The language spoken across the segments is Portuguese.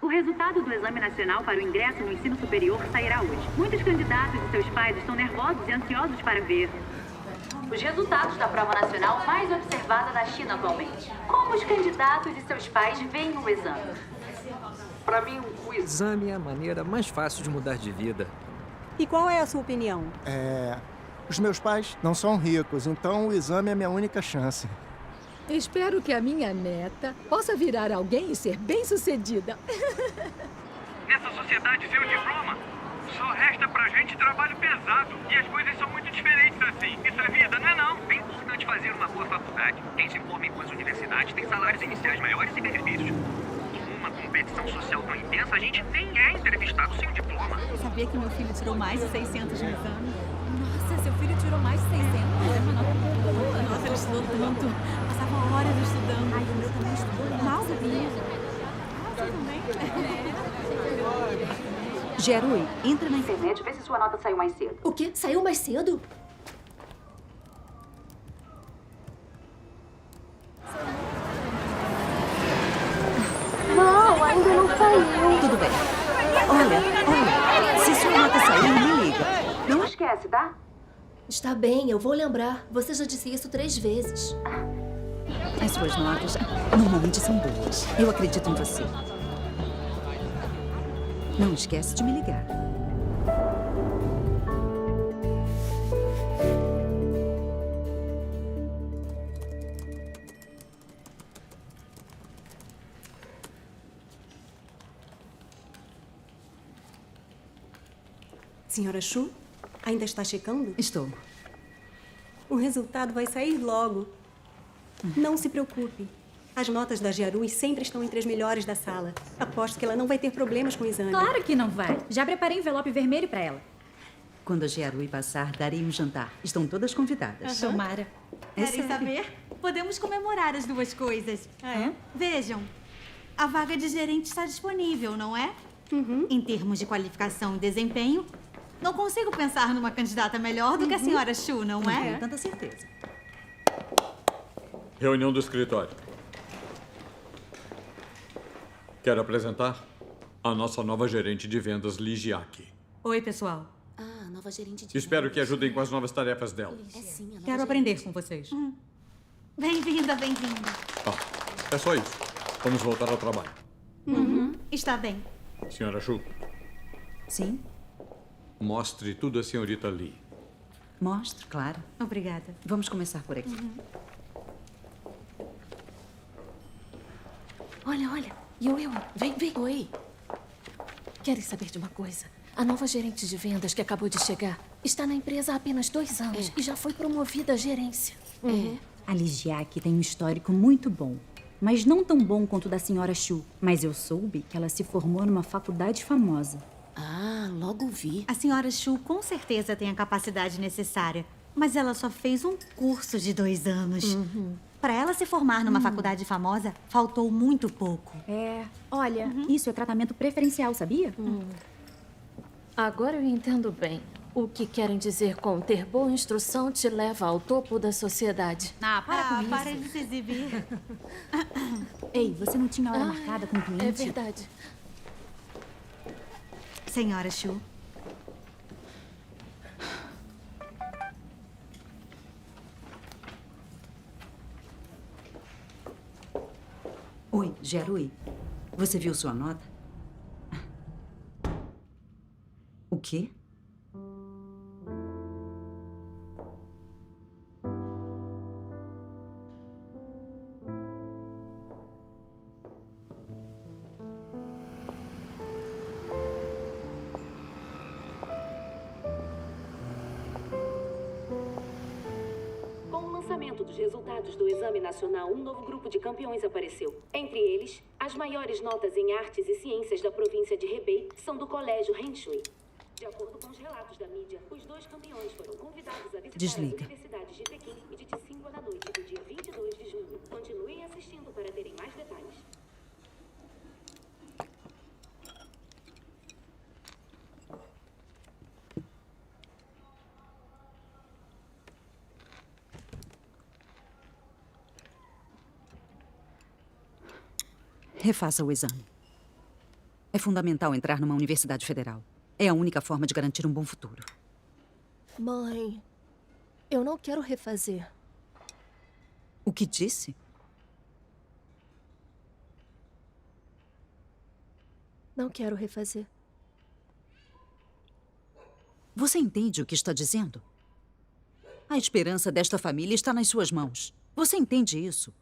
O resultado do Exame Nacional para o ingresso no ensino superior sairá hoje. Muitos candidatos e seus pais estão nervosos e ansiosos para ver os resultados da prova nacional mais observada na China atualmente. Como os candidatos e seus pais veem o exame? Para mim, o exame é a maneira mais fácil de mudar de vida. E qual é a sua opinião? Os meus pais não são ricos, então o exame é a minha única chance. Espero que a minha neta possa virar alguém e ser bem-sucedida. Nessa sociedade sem o diploma, só resta pra gente trabalho pesado. E as coisas são muito diferentes assim. Isso é vida, não é não? É importante fazer uma boa faculdade. Quem se forma em boas universidades tem salários iniciais maiores e benefícios. Numa competição social tão intensa, a gente nem é entrevistado sem o diploma. Sabia que meu filho tirou mais de 600 no exame? Nossa, seu filho tirou mais de 600? É uma nota muito boa. Nossa, ele estudou tanto. Passava horas estudando. Ai, o meu também estudou. Mal sabia. Você também? Jerui, entra na internet e vê se sua nota saiu mais cedo. O quê? Saiu mais cedo? Não, ainda não saiu. Tudo bem. Olha, se sua nota sair, me liga. Não esquece, tá? Está bem, eu vou lembrar. Você já disse isso 3 vezes. As suas notas normalmente são boas. Eu acredito em você. Não esquece de me ligar. Senhora Shu, ainda está checando? Estou. O resultado vai sair logo. Não se preocupe. As notas da Jiarui sempre estão entre as melhores da sala. Aposto que ela não vai ter problemas com o exame. Claro que não vai. Já preparei envelope vermelho pra ela. Quando a Jiarui passar, darei um jantar. Estão todas convidadas. Tomara. É Querem sério. saber? Podemos comemorar as duas coisas. Vejam, a vaga de gerente está disponível, não é? Em termos de qualificação e desempenho, não consigo pensar numa candidata melhor do que a senhora Shu, não Não é? tenho tanta certeza. Reunião do escritório. Quero apresentar a nossa nova gerente de vendas, Li Jiaqi. Oi, pessoal. Ah, nova gerente de Espero que ajudem com as novas tarefas dela. É sim, a nova Quero aprender com vocês. Bem-vinda, bem-vinda. É só isso. Vamos voltar ao trabalho. Está bem. Senhora Shu, Sim? mostre tudo à senhorita Li. Mostre, claro. Obrigada. Vamos começar por aqui. Olha. Eu. Vem. Oi. Querem saber de uma coisa? A nova gerente de vendas que acabou de chegar está na empresa há apenas 2 anos e já foi promovida à gerência. A Ligiaque tem um histórico muito bom, mas não tão bom quanto o da senhora Shu. Mas eu soube que ela se formou numa faculdade famosa. Ah, logo vi. A senhora Shu com certeza tem a capacidade necessária, mas ela só fez um curso de 2 anos. Para ela se formar numa faculdade famosa, faltou muito pouco. Olha, isso é tratamento preferencial, sabia? Agora eu entendo bem. O que querem dizer com ter boa instrução te leva ao topo da sociedade. Para de se exibir. Ei, você não tinha hora marcada com o cliente? É verdade. Senhora Shu. Oi, Jerui. Você viu sua nota? O quê? Com o lançamento dos resultados do Exame Nacional, um novo grupo de campeões apareceu. Entre eles, as maiores notas em artes e ciências da província de Hebei são do Colégio Henshui. De acordo com os relatos da mídia, os 2 campeões foram convidados a visitar Desliga. as universidades de Pequim e de Tsinghua na noite do dia 22 de junho. Continuem assistindo para terem mais detalhes. Refaça o exame. É fundamental entrar numa universidade federal. É a única forma de garantir um bom futuro. Mãe, eu não quero refazer. O que disse? Não quero refazer. Você entende o que está dizendo? A esperança desta família está nas suas mãos. Você entende isso?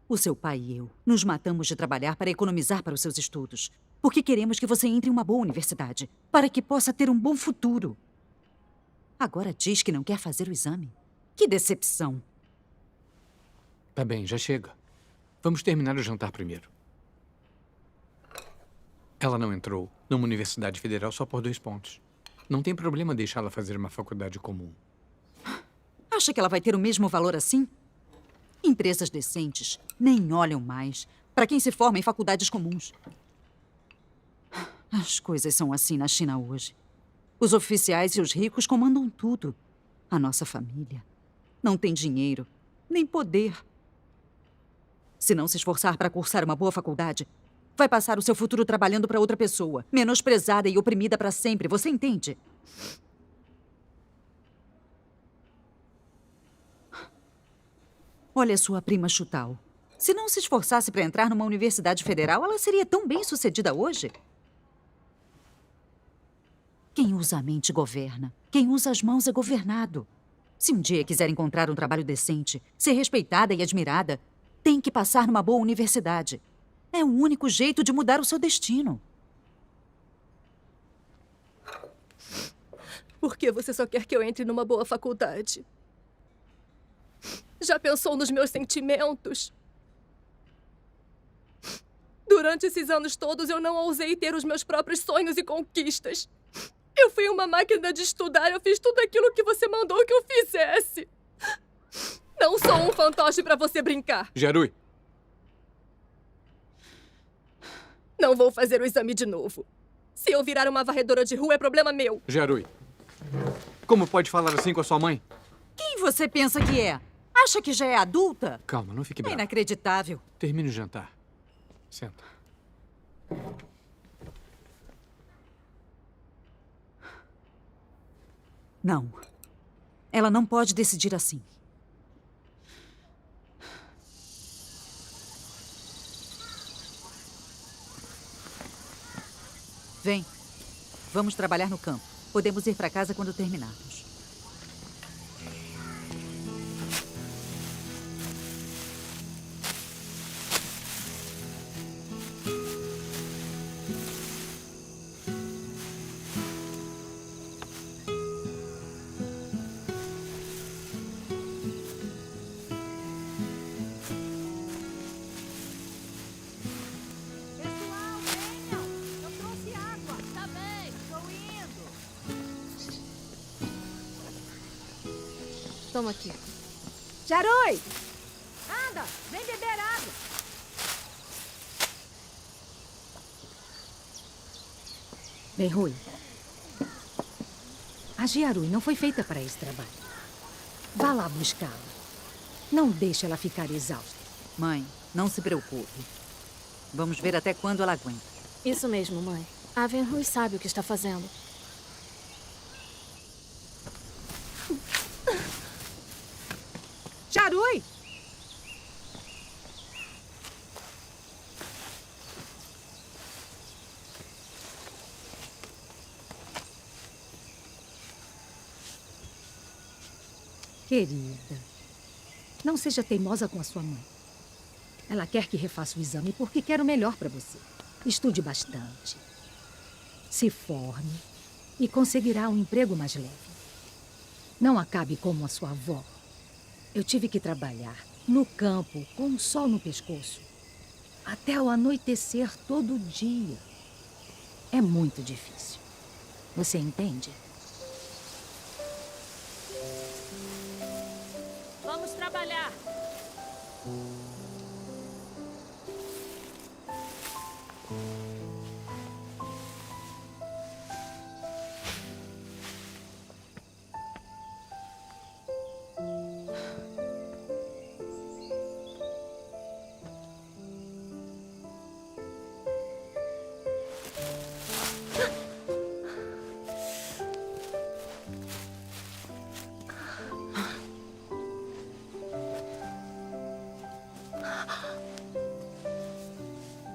O seu pai e eu nos matamos de trabalhar para economizar para os seus estudos. Porque queremos que você entre em uma boa universidade, para que possa ter um bom futuro. Agora diz que não quer fazer o exame. Que decepção. Tá bem, já chega. Vamos terminar o jantar primeiro. Ela não entrou numa universidade federal só por 2 pontos. Não tem problema deixá-la fazer uma faculdade comum. Acha que ela vai ter o mesmo valor assim? Empresas decentes nem olham mais para quem se forma em faculdades comuns. As coisas são assim na China hoje. Os oficiais e os ricos comandam tudo. A nossa família não tem dinheiro, nem poder. Se não se esforçar para cursar uma boa faculdade, vai passar o seu futuro trabalhando para outra pessoa, menosprezada e oprimida para sempre. Você entende? Olha sua prima Chutao. Se não se esforçasse para entrar numa universidade federal, ela seria tão bem-sucedida hoje. Quem usa a mente governa. Quem usa as mãos é governado. Se um dia quiser encontrar um trabalho decente, ser respeitada e admirada, tem que passar numa boa universidade. É o único jeito de mudar o seu destino. Por que você só quer que eu entre numa boa faculdade? Já pensou nos meus sentimentos? Durante esses anos todos, eu não ousei ter os meus próprios sonhos e conquistas. Eu fui uma máquina de estudar, eu fiz tudo aquilo que você mandou que eu fizesse. Não sou um fantoche pra você brincar. Jarui. Não vou fazer o exame de novo. Se eu virar uma varredora de rua, é problema meu. Jarui. Como pode falar assim com a sua mãe? Quem você pensa que é? Acha que já é adulta? Calma, não fique É bravo. inacreditável. Termine o jantar. Senta. Não. Ela não pode decidir assim. Vem. Vamos trabalhar no campo. Podemos ir para casa quando terminarmos. Toma aqui. Jarui! Anda, vem beber água. Bem, Rui, a Jarui não foi feita para esse trabalho. Vá lá buscá-la. Não deixe ela ficar exausta. Mãe, não se preocupe. Vamos ver até quando ela aguenta. Isso mesmo, mãe. A Venrui sabe o que está fazendo. Jarui! Querida, não seja teimosa com a sua mãe. Ela quer que refaça o exame porque quer o melhor para você. Estude bastante. Se forme e conseguirá um emprego mais leve. Não acabe como a sua avó. Eu tive que trabalhar no campo com o sol no pescoço até o anoitecer todo dia. É muito difícil. Você entende? Vamos trabalhar.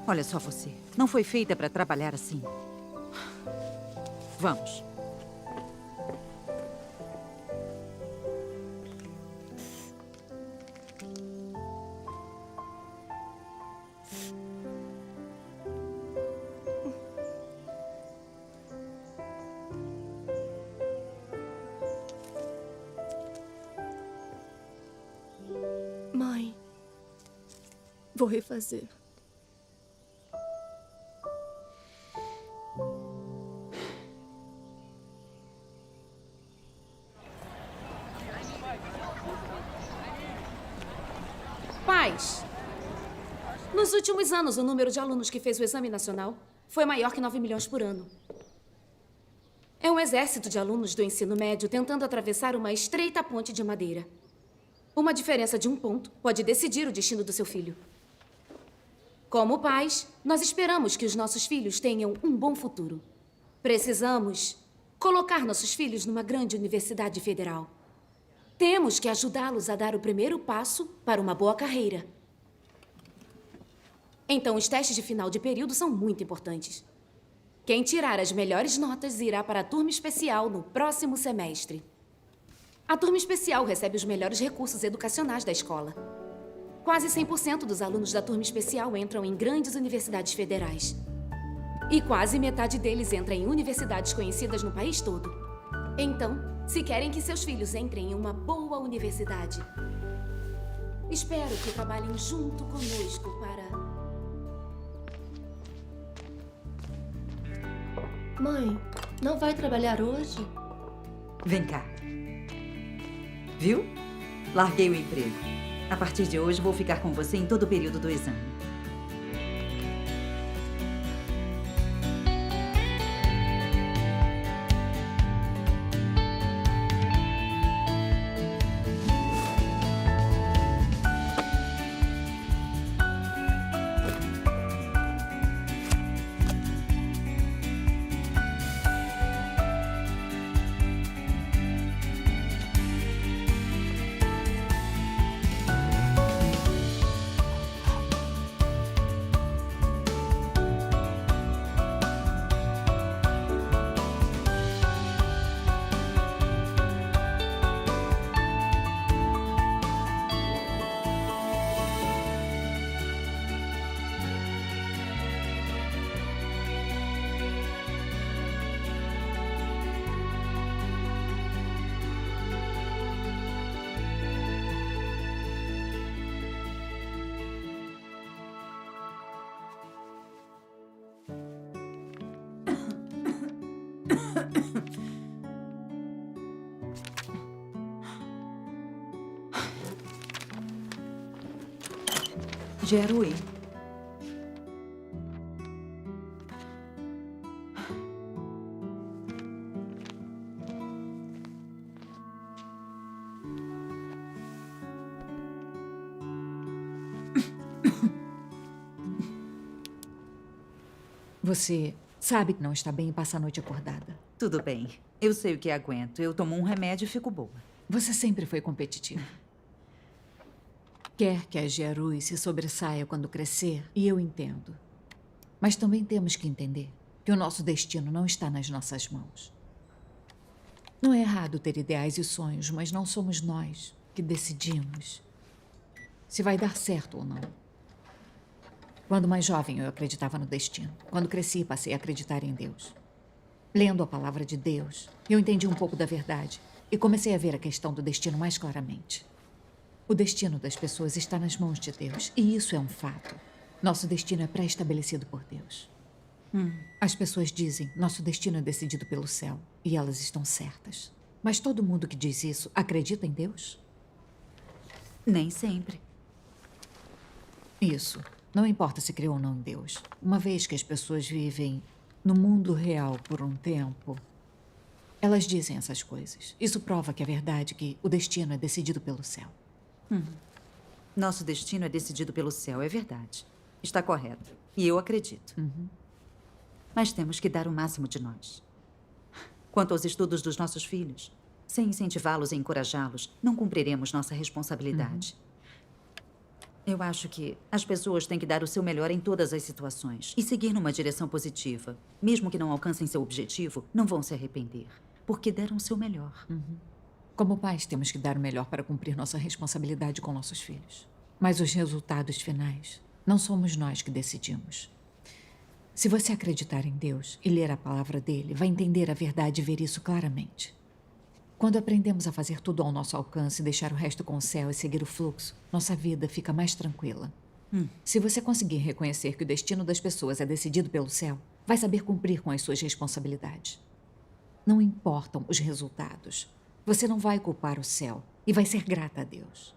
Olha só você. Não foi feita para trabalhar assim. Vamos. Mãe, vou refazer. Pais, nos últimos anos, o número de alunos que fez o exame nacional foi maior que 9 milhões por ano. É um exército de alunos do ensino médio tentando atravessar uma estreita ponte de madeira. Uma diferença de um ponto pode decidir o destino do seu filho. Como pais, nós esperamos que os nossos filhos tenham um bom futuro. Precisamos colocar nossos filhos numa grande universidade federal. Temos que ajudá-los a dar o primeiro passo para uma boa carreira. Então, os testes de final de período são muito importantes. Quem tirar as melhores notas irá para a turma especial no próximo semestre. A turma especial recebe os melhores recursos educacionais da escola. Quase 100% dos alunos da turma especial entram em grandes universidades federais. E quase metade deles entra em universidades conhecidas no país todo. Então, se querem que seus filhos entrem em uma boa universidade, espero que trabalhem junto conosco para... Mãe, não vai trabalhar hoje? Vem cá. Viu? Larguei o emprego. A partir de hoje, vou ficar com você em todo o período do exame. Jerui. Você sabe que não está bem e passa a noite acordada. Tudo bem. Eu sei o que aguento. Eu tomo um remédio e fico boa. Você sempre foi competitiva. Quer que a Jerui se sobressaia quando crescer, e eu entendo. Mas também temos que entender que o nosso destino não está nas nossas mãos. Não é errado ter ideais e sonhos, mas não somos nós que decidimos se vai dar certo ou não. Quando mais jovem, eu acreditava no destino. Quando cresci, passei a acreditar em Deus. Lendo a palavra de Deus, eu entendi um pouco da verdade e comecei a ver a questão do destino mais claramente. O destino das pessoas está nas mãos de Deus, e isso é um fato. Nosso destino é pré-estabelecido por Deus. As pessoas dizem, nosso destino é decidido pelo céu, e elas estão certas. Mas todo mundo que diz isso acredita em Deus? Nem sempre. Isso. Não importa se crê ou não em Deus. Uma vez que as pessoas vivem no mundo real por um tempo, elas dizem essas coisas. Isso prova que é verdade que o destino é decidido pelo céu. Nosso destino é decidido pelo céu, é verdade. Está correto. E eu acredito. Mas temos que dar o máximo de nós. Quanto aos estudos dos nossos filhos, sem incentivá-los e encorajá-los, não cumpriremos nossa responsabilidade. Eu acho que as pessoas têm que dar o seu melhor em todas as situações e seguir numa direção positiva. Mesmo que não alcancem seu objetivo, não vão se arrepender, porque deram o seu melhor. Como pais, temos que dar o melhor para cumprir nossa responsabilidade com nossos filhos. Mas os resultados finais não somos nós que decidimos. Se você acreditar em Deus e ler a palavra dele, vai entender a verdade e ver isso claramente. Quando aprendemos a fazer tudo ao nosso alcance, deixar o resto com o céu e seguir o fluxo, nossa vida fica mais tranquila. Se você conseguir reconhecer que o destino das pessoas é decidido pelo céu, vai saber cumprir com as suas responsabilidades. Não importam os resultados. Você não vai culpar o céu e vai ser grata a Deus.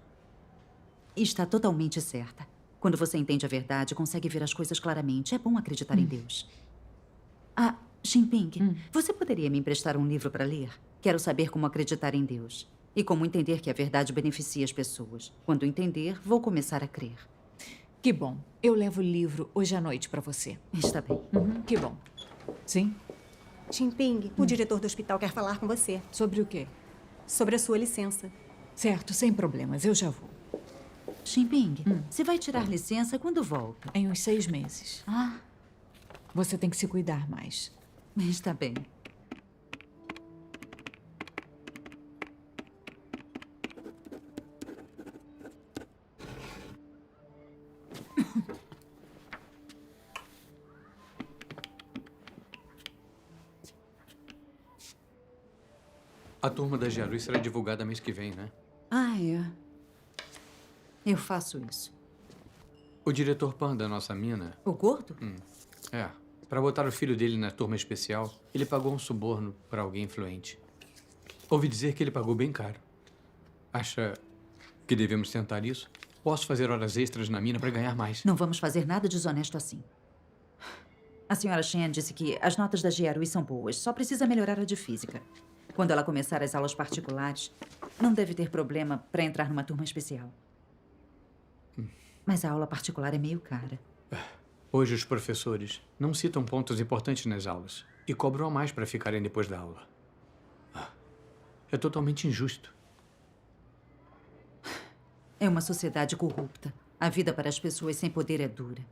Está totalmente certa. Quando você entende a verdade, consegue ver as coisas claramente. É bom acreditar em Deus. Ah, Xinping, você poderia me emprestar um livro para ler? Quero saber como acreditar em Deus e como entender que a verdade beneficia as pessoas. Quando entender, vou começar a crer. Que bom. Eu levo o livro hoje à noite para você. Está bem. Que bom. Sim? Xinping, o diretor do hospital quer falar com você. Sobre o quê? Sobre a sua licença. Certo, sem problemas. Eu já vou. Xinping, você vai tirar licença quando volta? Em uns 6 meses. Ah. Você tem que se cuidar mais. Está bem. A turma da Jiarui será divulgada mês que vem, né? Ah, é. Eu faço isso. O diretor Pan da nossa mina... O gordo? É. Para botar o filho dele na turma especial, ele pagou um suborno para alguém influente. Ouvi dizer que ele pagou bem caro. Acha que devemos tentar isso? Posso fazer horas extras na mina para ganhar mais. Não vamos fazer nada desonesto assim. A senhora Shen disse que as notas da Jiarui são boas, só precisa melhorar a de física. Quando ela começar as aulas particulares, não deve ter problema para entrar numa turma especial. Mas a aula particular é meio cara. Hoje os professores não citam pontos importantes nas aulas e cobram a mais para ficarem depois da aula. É totalmente injusto. É uma sociedade corrupta. A vida para as pessoas sem poder é dura.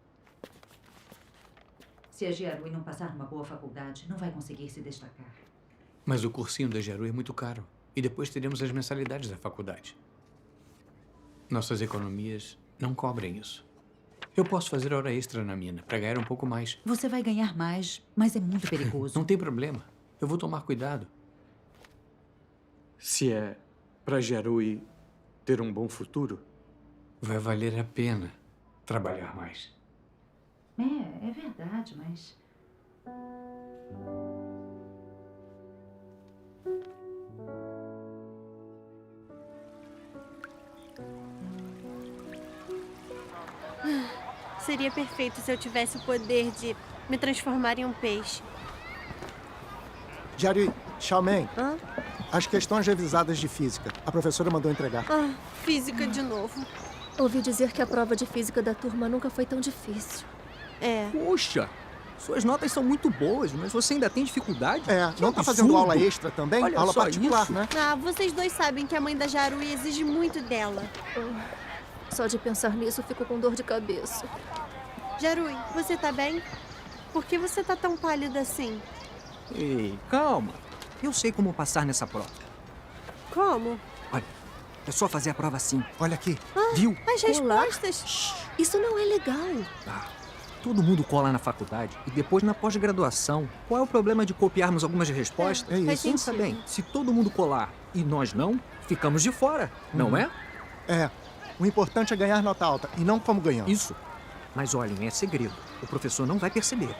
Se a Jiarui não passar numa boa faculdade, não vai conseguir se destacar. Mas o cursinho da Jiarui é muito caro. E depois teremos as mensalidades da faculdade. Nossas economias não cobrem isso. Eu posso fazer hora extra na mina para ganhar um pouco mais. Você vai ganhar mais, mas é muito perigoso. Não tem problema. Eu vou tomar cuidado. Se é para Jiarui ter um bom futuro, vai valer a pena trabalhar mais. É verdade, mas... Seria perfeito se eu tivesse o poder de me transformar em um peixe. Jiarui, Xiaomeng, as questões revisadas de física. A professora mandou entregar. Física de novo. Ouvi dizer que a prova de física da turma nunca foi tão difícil. Poxa, suas notas são muito boas, mas você ainda tem dificuldade? Não tá fazendo aula extra também? Olha aula só particular, isso. né? Vocês dois sabem que a mãe da Jiarui exige muito dela. Só de pensar nisso, fico com dor de cabeça. Jiarui, você tá bem? Por que você tá tão pálida assim? Ei, calma. Eu sei como passar nessa prova. Como? Olha, é só fazer a prova assim. Olha aqui. Viu? As respostas? Isso não é legal. Todo mundo cola na faculdade e depois na pós-graduação. Qual é o problema de copiarmos algumas respostas? Pensa bem, se todo mundo colar e nós não, ficamos de fora, não é? O importante é ganhar nota alta e não como ganhamos. Isso. Mas olhem, é segredo. O professor não vai perceber.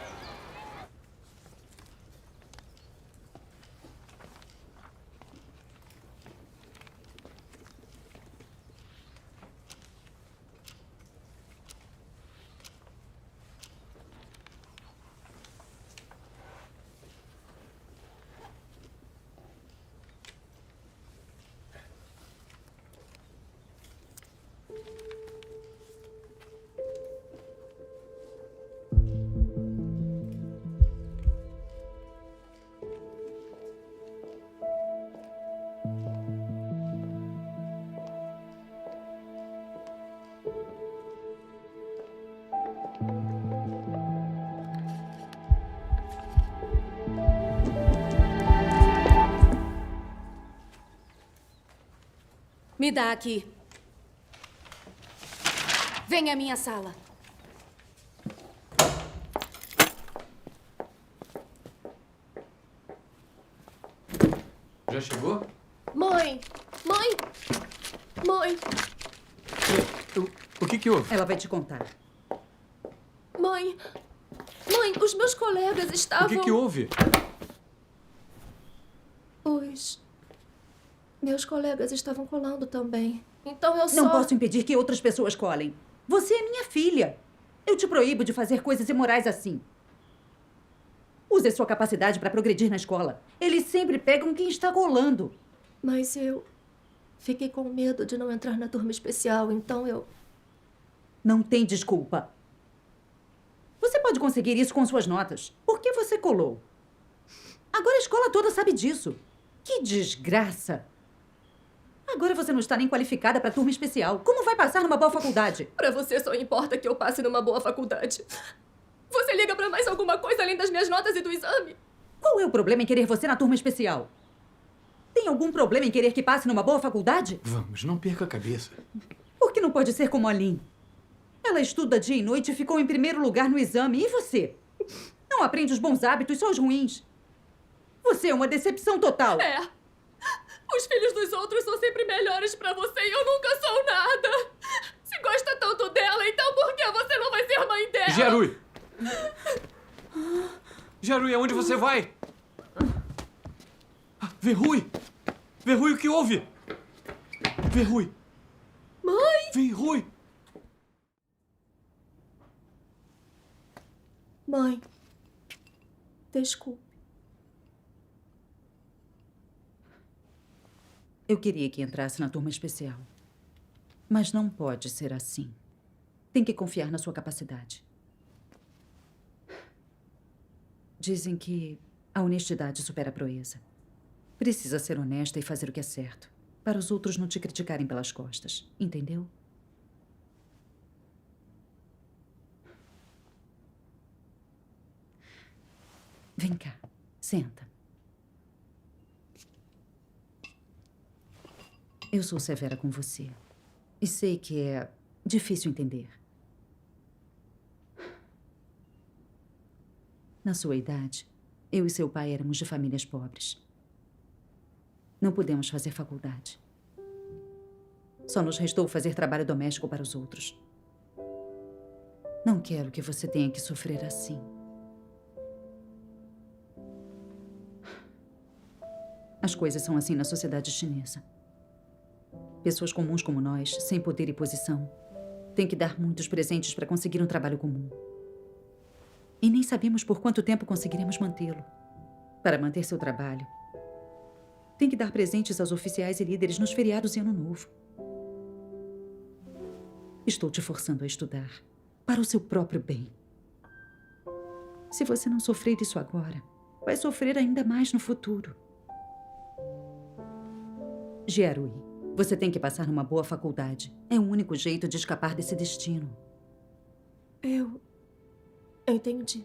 Me dá aqui. Vem à minha sala. Já chegou? Mãe! Mãe! Mãe! O que houve? Ela vai te contar. Mãe! Mãe, os meus colegas estavam... O que houve? Meus colegas estavam colando também. Então eu só... Não posso impedir que outras pessoas colem. Você é minha filha. Eu te proíbo de fazer coisas imorais assim. Use sua capacidade para progredir na escola. Eles sempre pegam quem está colando. Mas eu fiquei com medo de não entrar na turma especial, então eu... Não tem desculpa. Você pode conseguir isso com suas notas. Por que você colou? Agora a escola toda sabe disso. Que desgraça! Agora você não está nem qualificada para turma especial. Como vai passar numa boa faculdade? Para você só importa que eu passe numa boa faculdade. Você liga para mais alguma coisa além das minhas notas e do exame? Qual é o problema em querer você na turma especial? Tem algum problema em querer que passe numa boa faculdade? Vamos, não perca a cabeça. Por que não pode ser como a Lynn? Ela estuda dia e noite e ficou em primeiro lugar no exame. E você? Não aprende os bons hábitos, só os ruins. Você é uma decepção total. É. Os filhos dos outros são sempre melhores pra você e eu nunca sou nada. Se gosta tanto dela, então por que você não vai ser mãe dela? Gerui! Gerui, aonde você vai? Verrui! Verrui, o que houve? Verrui! Mãe! Verrui! Mãe, desculpe. Eu queria que entrasse na turma especial. Mas não pode ser assim. Tem que confiar na sua capacidade. Dizem que a honestidade supera a proeza. Precisa ser honesta e fazer o que é certo, para os outros não te criticarem pelas costas. Entendeu? Vem cá, senta. Eu sou severa com você. E sei que é difícil entender. Na sua idade, eu e seu pai éramos de famílias pobres. Não pudemos fazer faculdade. Só nos restou fazer trabalho doméstico para os outros. Não quero que você tenha que sofrer assim. As coisas são assim na sociedade chinesa. Pessoas comuns como nós, sem poder e posição, têm que dar muitos presentes para conseguir um trabalho comum. E nem sabemos por quanto tempo conseguiremos mantê-lo. Para manter seu trabalho, tem que dar presentes aos oficiais e líderes nos feriados e Ano Novo. Estou te forçando a estudar, para o seu próprio bem. Se você não sofrer isso agora, vai sofrer ainda mais no futuro. Gerui, você tem que passar numa boa faculdade. É o único jeito de escapar desse destino. Eu entendi.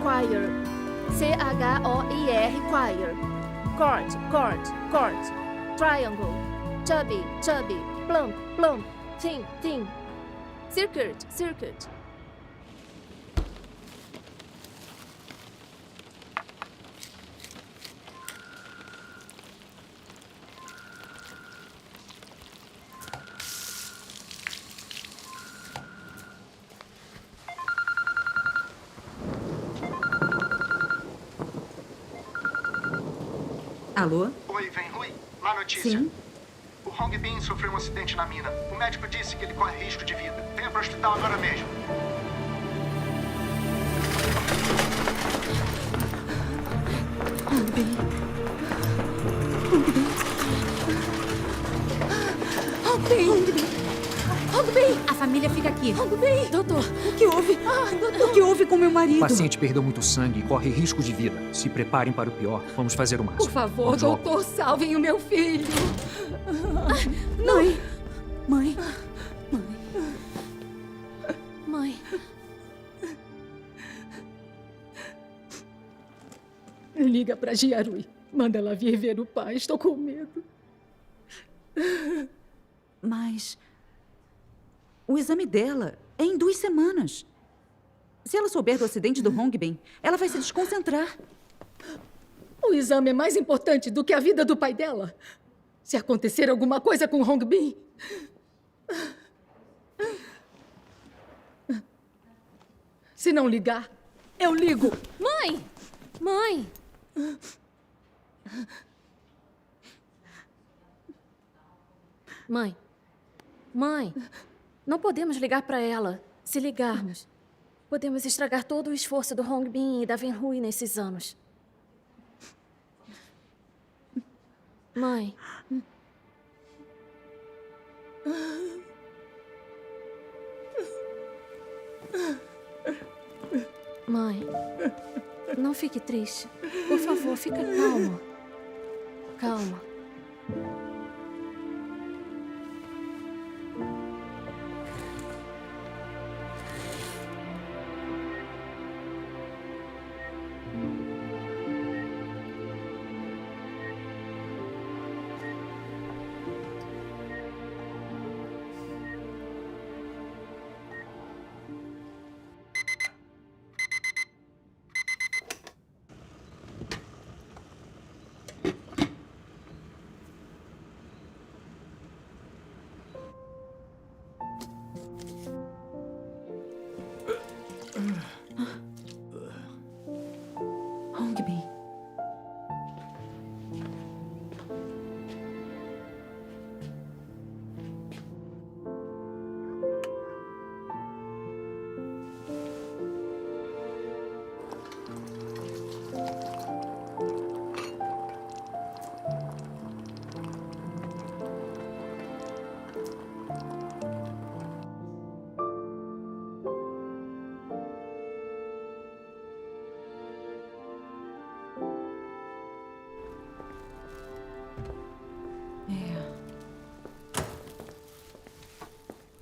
Choir. C-H-O-I-R, choir. Chord. Triangle. Chubby. Plump. Thin. Circuit. Alô? Oi, Venrui. Má notícia. Sim? O Hong Bin sofreu um acidente na mina. O médico disse que ele corre risco de vida. Venha para o hospital agora mesmo. Hong Bin. família fica aqui. Bem, doutor. O que houve? Doutor. O que houve com meu O marido? paciente perdeu muito sangue e corre risco de vida. Se preparem para o pior. Vamos fazer o máximo. Por favor, Vamos logo. doutor, salvem o meu filho. Não. Mãe. Mãe. Liga pra Jiarui. Manda ela vir ver o pai. Estou com medo. Mas o exame dela é em 2 semanas. Se ela souber do acidente do Hongbin, ela vai se desconcentrar. O exame é mais importante do que a vida do pai dela. Se acontecer alguma coisa com o Hongbin... Se não ligar, eu ligo. Mãe! Mãe! Mãe. Mãe. Não podemos ligar para ela. Se ligarmos, podemos estragar todo o esforço do Hongbin e da Wenhui nesses anos. Mãe. Mãe, não fique triste. Por favor, fica calma. Calma. Hongbin.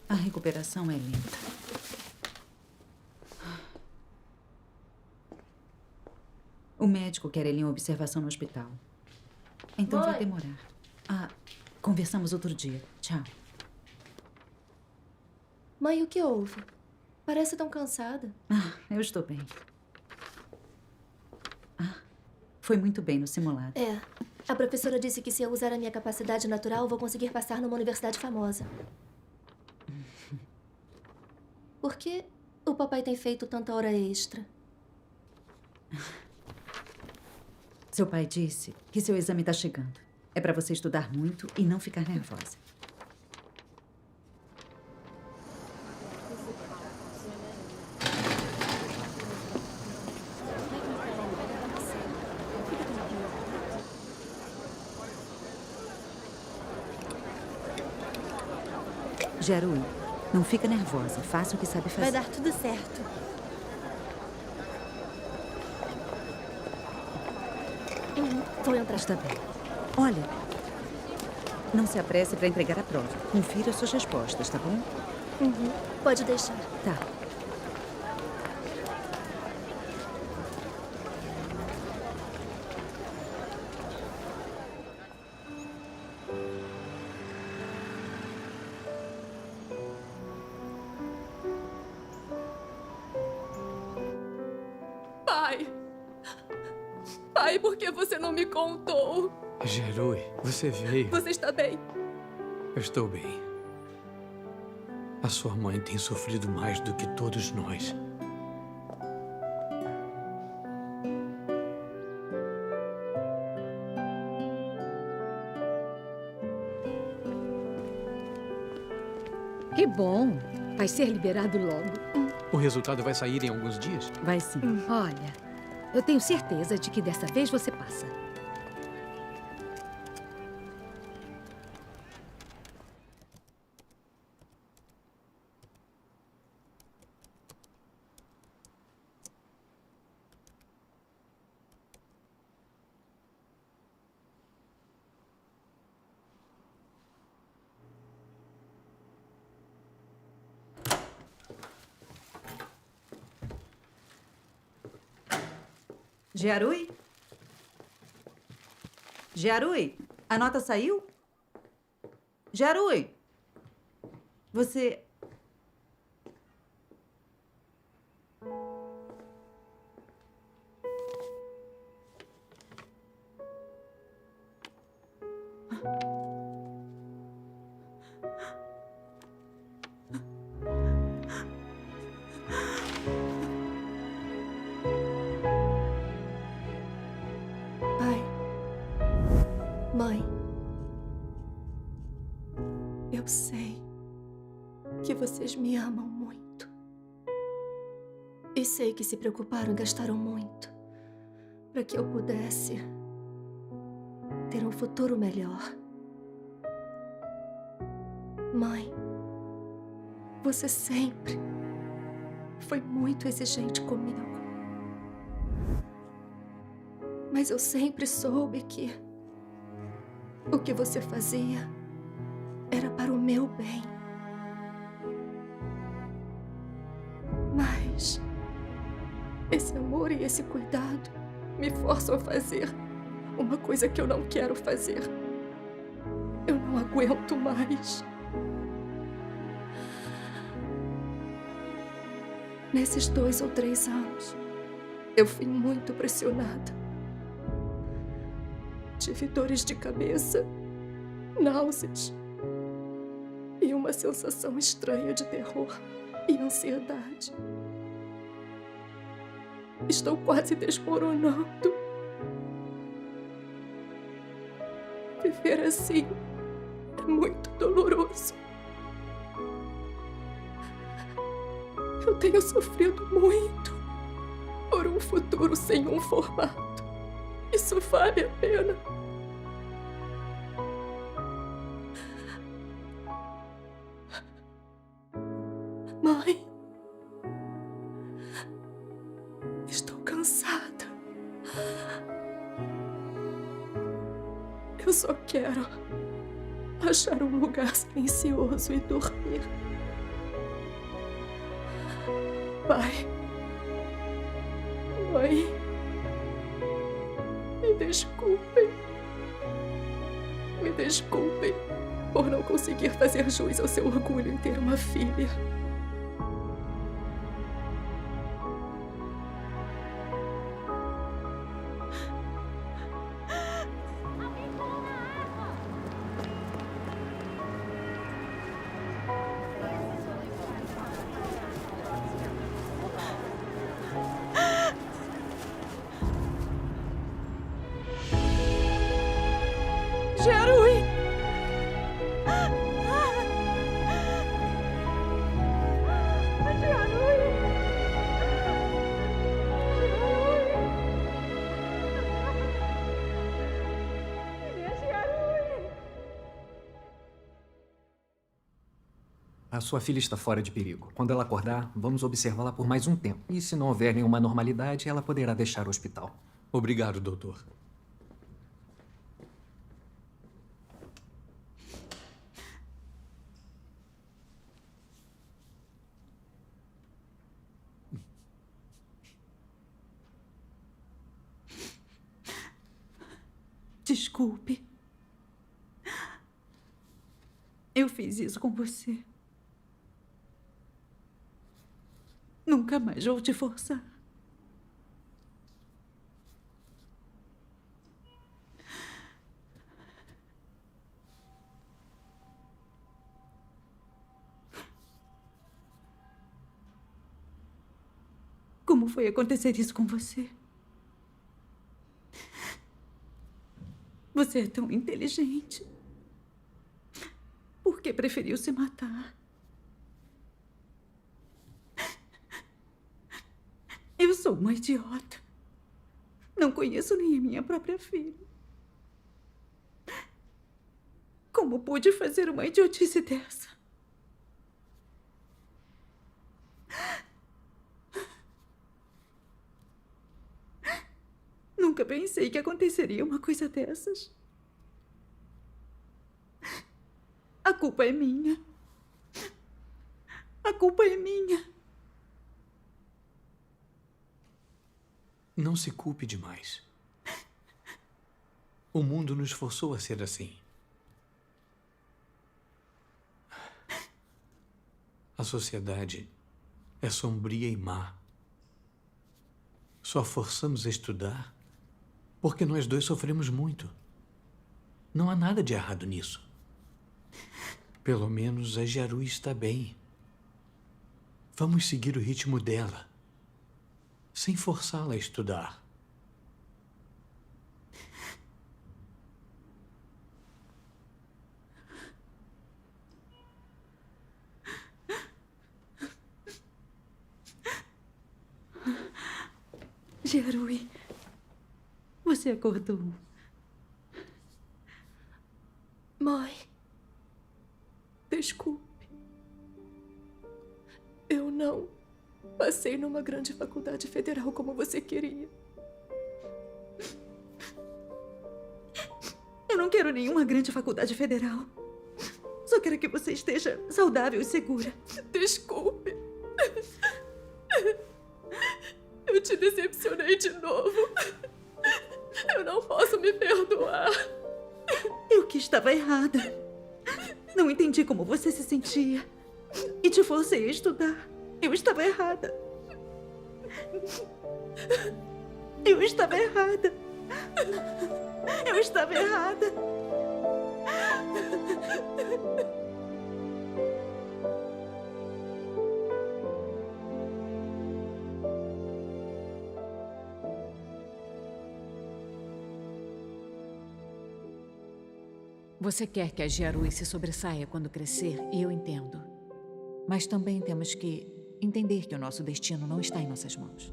A recuperação é lenta. O médico quer ele em observação no hospital. Então vai demorar. Conversamos outro dia. Tchau. Mãe, o que houve? Parece tão cansada. Eu estou bem. Foi muito bem no simulado. É. A professora disse que se eu usar a minha capacidade natural, vou conseguir passar numa universidade famosa. Por que o papai tem feito tanta hora extra? Seu pai disse que seu exame está chegando. É para você estudar muito e não ficar nervosa. Jiarui, não fica nervosa. Faça o que sabe fazer. Vai dar tudo certo. Vou entrar. Está bem. Olha, não se apresse para entregar a prova. Confira suas respostas, tá bom? Pode deixar. Tá. Pai, por que você não me contou? Jiarui, você veio. Você está bem? Eu estou bem. A sua mãe tem sofrido mais do que todos nós. Que bom. Vai ser liberado logo. O resultado vai sair em alguns dias? Vai sim. Olha, eu tenho certeza de que dessa vez você passa. Giarui? Giarui, a nota saiu? Giarui, você... Pai, mãe, eu sei que vocês me amam muito. E sei que se preocuparam e gastaram muito para que eu pudesse ter um futuro melhor. Mãe, você sempre foi muito exigente comigo. Mas eu sempre soube que o que você fazia era para o meu bem. Mas esse amor e esse cuidado me forçam a fazer uma coisa que eu não quero fazer. Eu não aguento mais. Nesses 2 ou 3 anos, eu fui muito pressionada. Tive dores de cabeça, náuseas e uma sensação estranha de terror e ansiedade. Estou quase desmoronando. Viver assim é muito doloroso. Eu tenho sofrido muito por um futuro sem um formato. Isso vale a pena. Mãe, estou cansada. Eu só quero achar um lugar silencioso e dormir. Pai, mãe, me desculpem. Me desculpem por não conseguir fazer jus ao seu orgulho em ter uma filha. Giarui! A sua filha está fora de perigo. Quando ela acordar, vamos observá-la por mais um tempo. E se não houver nenhuma normalidade, ela poderá deixar o hospital. Obrigado, doutor. Desculpe. Eu fiz isso com você. Nunca mais vou te forçar. Como foi acontecer isso com você? Você é tão inteligente. Por que preferiu se matar? Eu sou uma idiota. Não conheço nem a minha própria filha. Como pude fazer uma idiotice dessa? Nunca pensei que aconteceria uma coisa dessas. A culpa é minha. A culpa é minha. Não se culpe demais. O mundo nos forçou a ser assim. A sociedade é sombria e má. Só forçamos a estudar porque nós dois sofremos muito. Não há nada de errado nisso. Pelo menos a Jiarui está bem. Vamos seguir o ritmo dela, sem forçá-la a estudar. Jiarui, você acordou. Mãe, desculpe. Eu não passei numa grande faculdade federal como você queria. Eu não quero nenhuma grande faculdade federal. Só quero que você esteja saudável e segura. Desculpe. Eu te decepcionei de novo. Eu não posso me perdoar. Eu que estava errada. Não entendi como você se sentia. E te forcei a estudar. Eu estava errada. Eu estava errada. Eu estava errada. Você quer que a Jiarui se sobressaia quando crescer, e eu entendo. Mas também temos que entender que o nosso destino não está em nossas mãos.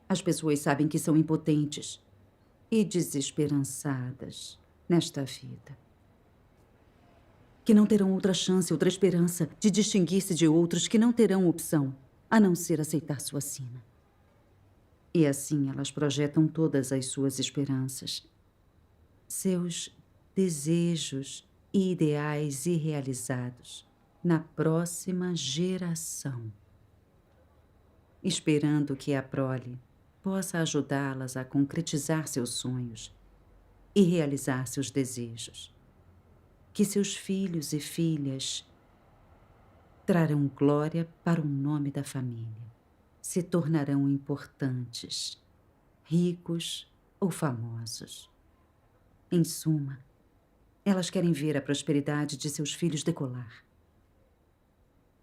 As pessoas sabem que são impotentes e desesperançadas nesta vida. Que não terão outra chance, outra esperança de distinguir-se de outros que não terão opção a não ser aceitar sua sina. E assim elas projetam todas as suas esperanças, seus desejos e ideais irrealizados na próxima geração, esperando que a prole possa ajudá-las a concretizar seus sonhos e realizar seus desejos. Que seus filhos e filhas trarão glória para o nome da família, se tornarão importantes, ricos ou famosos. Em suma, elas querem ver a prosperidade de seus filhos decolar.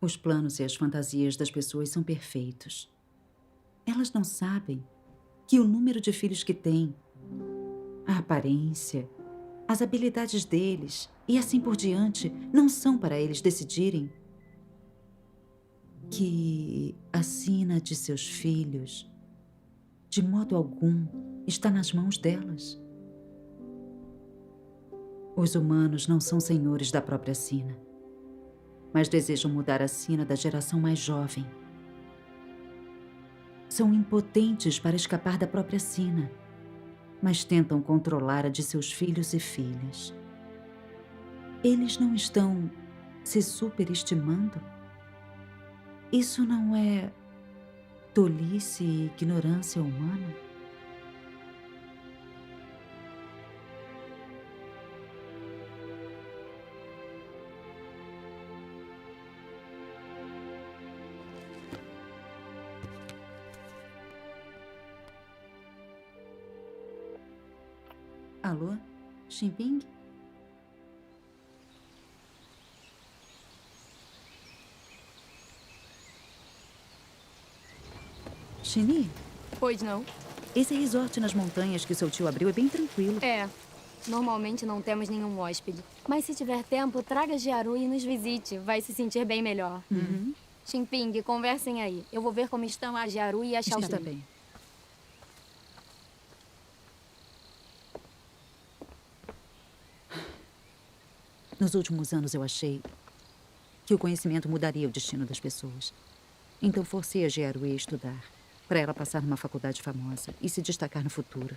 Os planos e as fantasias das pessoas são perfeitos. Elas não sabem que o número de filhos que têm, a aparência, as habilidades deles e assim por diante não são para eles decidirem. Que a sina de seus filhos, de modo algum, está nas mãos delas. Os humanos não são senhores da própria sina, mas desejam mudar a sina da geração mais jovem. São impotentes para escapar da própria sina, mas tentam controlar a de seus filhos e filhas. Eles não estão se superestimando? Isso não é tolice e ignorância humana? Alô? Xinping? Xini? Pois não? Esse resort nas montanhas que seu tio abriu é bem tranquilo. É. Normalmente não temos nenhum hóspede. Mas se tiver tempo, traga Jiarui e nos visite. Vai se sentir bem melhor. Uhum. Xinping, conversem aí. Eu vou ver como estão a Jiarui e a Xiaoxin. Está bem. Nos últimos anos eu achei que o conhecimento mudaria o destino das pessoas. Então forcei a Jiarui a estudar, para ela passar numa faculdade famosa e se destacar no futuro.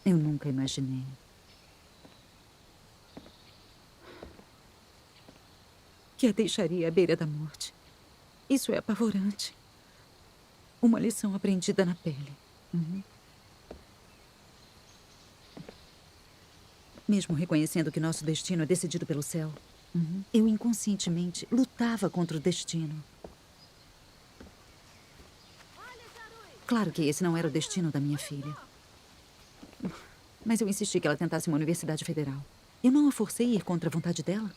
Eu nunca imaginei que a deixaria à beira da morte. Isso é apavorante. Uma lição aprendida na pele. Mesmo reconhecendo que nosso destino é decidido pelo céu, eu inconscientemente lutava contra o destino. Claro que esse não era o destino da minha filha. Mas eu insisti que ela tentasse uma universidade federal. Eu não a forcei a ir contra a vontade dela.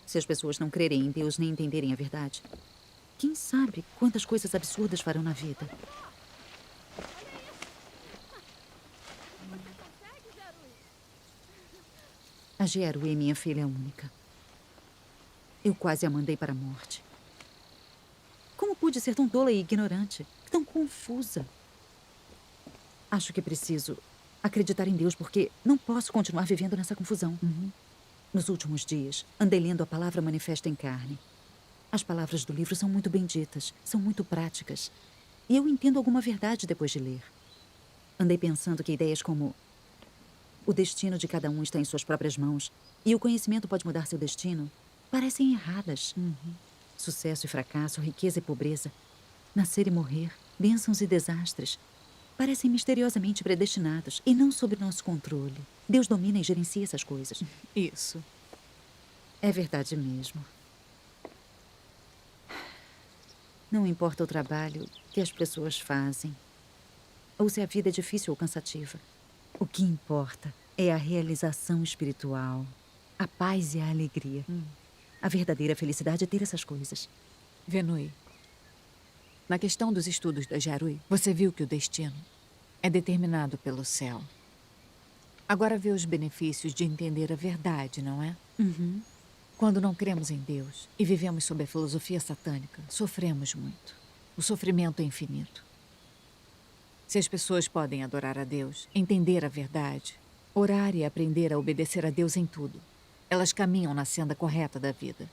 Se as pessoas não crerem em Deus nem entenderem a verdade, quem sabe quantas coisas absurdas farão na vida. A Jiarui é minha filha única. Eu quase a mandei para a morte. Como pude ser tão tola e ignorante? Tão confusa? Acho que preciso acreditar em Deus, porque não posso continuar vivendo nessa confusão. Nos últimos dias, andei lendo a palavra manifesta em carne. As palavras do livro são muito benditas, são muito práticas. E eu entendo alguma verdade depois de ler. Andei pensando que ideias como o destino de cada um está em suas próprias mãos e o conhecimento pode mudar seu destino parecem erradas. Sucesso e fracasso, riqueza e pobreza, nascer e morrer, bênçãos e desastres, parecem misteriosamente predestinados e não sob nosso controle. Deus domina e gerencia essas coisas. Isso. É verdade mesmo. Não importa o trabalho que as pessoas fazem, ou se a vida é difícil ou cansativa. O que importa é a realização espiritual, a paz e a alegria. A verdadeira felicidade é ter essas coisas. Venui, na questão dos estudos da Jiarui, você viu que o destino é determinado pelo céu. Agora vê os benefícios de entender a verdade, não é? Quando não cremos em Deus e vivemos sob a filosofia satânica, sofremos muito. O sofrimento é infinito. Se as pessoas podem adorar a Deus, entender a verdade, orar e aprender a obedecer a Deus em tudo, elas caminham na senda correta da vida.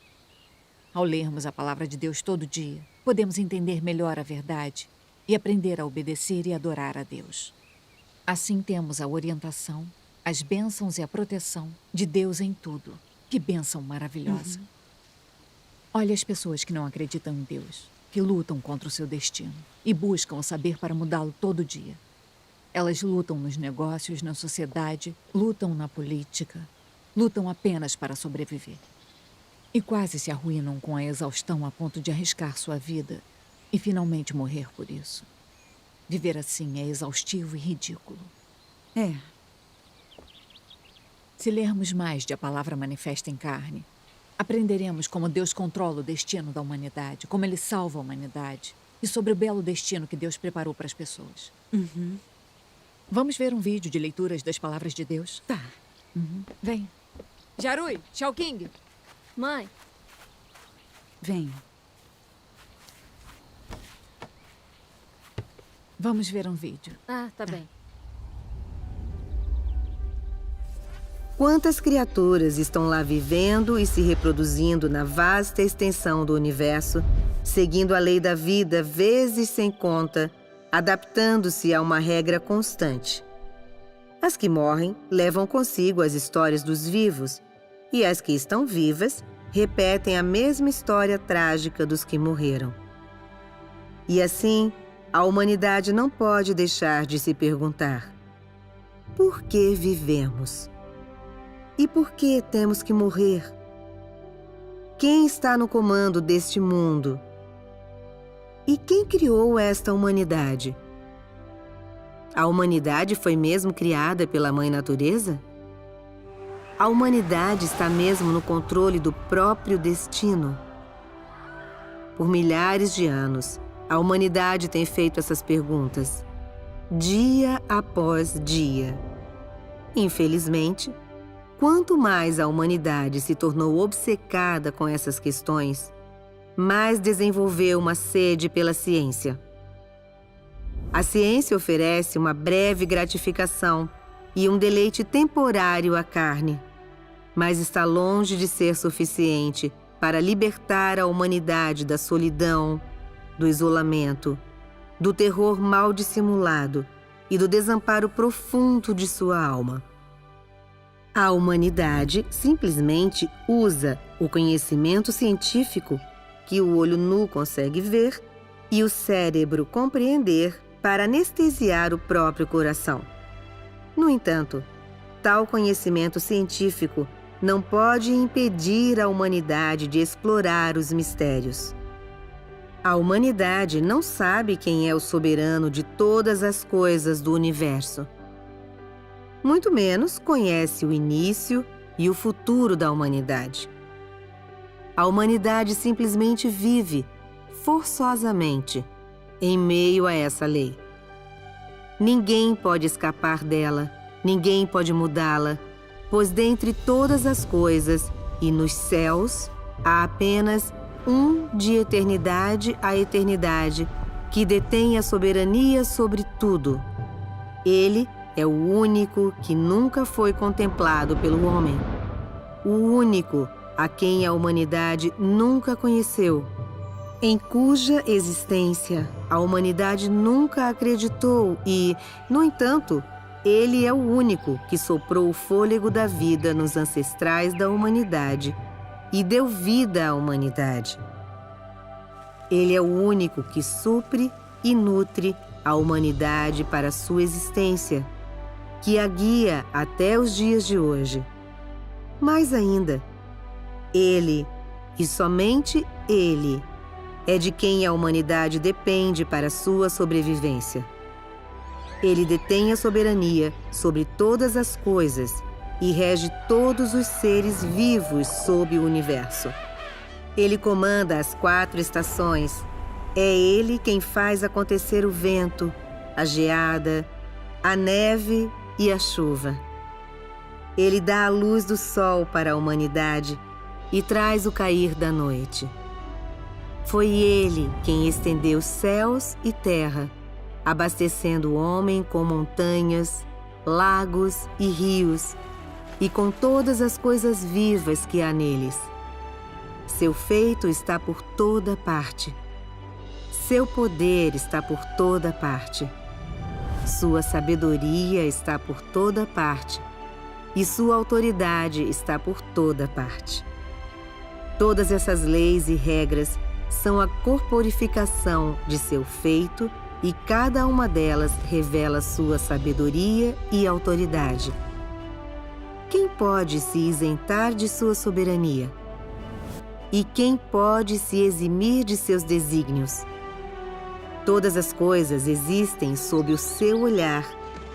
Ao lermos a palavra de Deus todo dia, podemos entender melhor a verdade e aprender a obedecer e adorar a Deus. Assim temos a orientação, as bênçãos e a proteção de Deus em tudo. Que bênção maravilhosa. Olha as pessoas que não acreditam em Deus, que lutam contra o seu destino e buscam o saber para mudá-lo todo dia. Elas lutam nos negócios, na sociedade, lutam na política, lutam apenas para sobreviver. E quase se arruinam com a exaustão a ponto de arriscar sua vida e finalmente morrer por isso. Viver assim é exaustivo e ridículo. É. Se lermos mais de A Palavra Manifesta em Carne, aprenderemos como Deus controla o destino da humanidade, como Ele salva a humanidade e sobre o belo destino que Deus preparou para as pessoas. Vamos ver um vídeo de leituras das palavras de Deus? Tá. Vem. Jiarui, Xiaoqing. Mãe. Vem. Vamos ver um vídeo. Ah, tá bem. Quantas criaturas estão lá vivendo e se reproduzindo na vasta extensão do universo, seguindo a lei da vida vezes sem conta, adaptando-se a uma regra constante. As que morrem levam consigo as histórias dos vivos, e as que estão vivas repetem a mesma história trágica dos que morreram. E assim, a humanidade não pode deixar de se perguntar: por que vivemos? E por que temos que morrer? Quem está no comando deste mundo? E quem criou esta humanidade? A humanidade foi mesmo criada pela Mãe Natureza? A humanidade está mesmo no controle do próprio destino? Por milhares de anos, a humanidade tem feito essas perguntas, dia após dia. Infelizmente, quanto mais a humanidade se tornou obcecada com essas questões, mais desenvolveu uma sede pela ciência. A ciência oferece uma breve gratificação e um deleite temporário à carne. mas está longe de ser suficiente para libertar a humanidade da solidão, do isolamento, do terror mal dissimulado e do desamparo profundo de sua alma. A humanidade simplesmente usa o conhecimento científico que o olho nu consegue ver e o cérebro compreender para anestesiar o próprio coração. No entanto, tal conhecimento científico não pode impedir a humanidade de explorar os mistérios. A humanidade não sabe quem é o soberano de todas as coisas do universo. Muito menos conhece o início e o futuro da humanidade. A humanidade simplesmente vive, forçosamente, em meio a essa lei. Ninguém pode escapar dela, ninguém pode mudá-la, pois dentre todas as coisas e nos céus há apenas um de eternidade a eternidade que detém a soberania sobre tudo. Ele é o único que nunca foi contemplado pelo homem, o único a quem a humanidade nunca conheceu, em cuja existência a humanidade nunca acreditou e, no entanto, ele é o único que soprou o fôlego da vida nos ancestrais da humanidade e deu vida à humanidade. Ele é o único que supre e nutre a humanidade para sua existência, que a guia até os dias de hoje. Mais ainda, ele, e somente ele, é de quem a humanidade depende para sua sobrevivência. Ele detém a soberania sobre todas as coisas e rege todos os seres vivos sob o universo. Ele comanda as 4 estações. É ele quem faz acontecer o vento, a geada, a neve e a chuva. Ele dá a luz do sol para a humanidade e traz o cair da noite. Foi ele quem estendeu céus e terra, abastecendo o homem com montanhas, lagos e rios, e com todas as coisas vivas que há neles. Seu feito está por toda parte. Seu poder está por toda parte. Sua sabedoria está por toda parte. E sua autoridade está por toda parte. Todas essas leis e regras são a corporificação de seu feito e cada uma delas revela sua sabedoria e autoridade. Quem pode se isentar de sua soberania? E quem pode se eximir de seus desígnios? Todas as coisas existem sob o seu olhar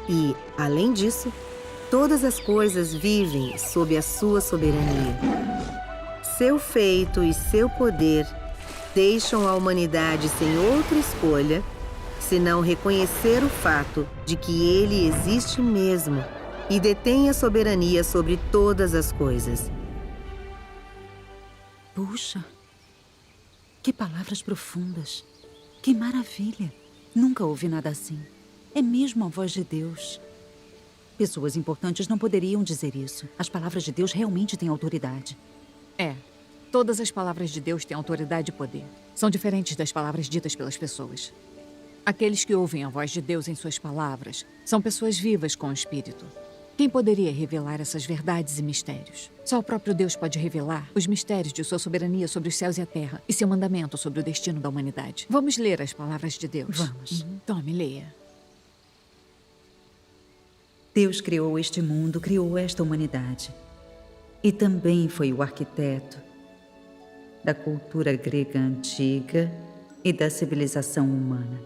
e, além disso, todas as coisas vivem sob a sua soberania. Seu feito e seu poder deixam a humanidade sem outra escolha senão reconhecer o fato de que ele existe mesmo e detém a soberania sobre todas as coisas. Puxa, que palavras profundas. Que maravilha. Nunca ouvi nada assim. É mesmo a voz de Deus. Pessoas importantes não poderiam dizer isso. As palavras de Deus realmente têm autoridade. É. Todas as palavras de Deus têm autoridade e poder. São diferentes das palavras ditas pelas pessoas. Aqueles que ouvem a voz de Deus em suas palavras são pessoas vivas com o Espírito. Quem poderia revelar essas verdades e mistérios? Só o próprio Deus pode revelar os mistérios de sua soberania sobre os céus e a terra e seu mandamento sobre o destino da humanidade. Vamos ler as palavras de Deus. Vamos. Tome, leia. Deus criou este mundo, criou esta humanidade. E também foi o arquiteto da cultura grega antiga e da civilização humana.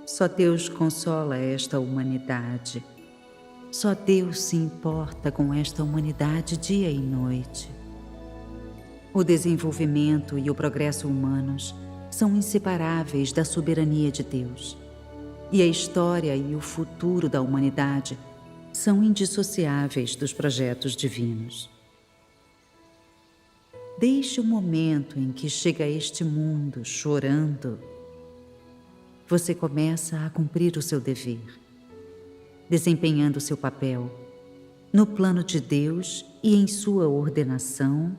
Só Deus consola esta humanidade. Só Deus se importa com esta humanidade dia e noite. O desenvolvimento e o progresso humanos são inseparáveis da soberania de Deus. E a história e o futuro da humanidade são indissociáveis dos projetos divinos. Desde o momento em que chega a este mundo chorando, você começa a cumprir o seu dever, desempenhando seu papel no plano de Deus e em sua ordenação,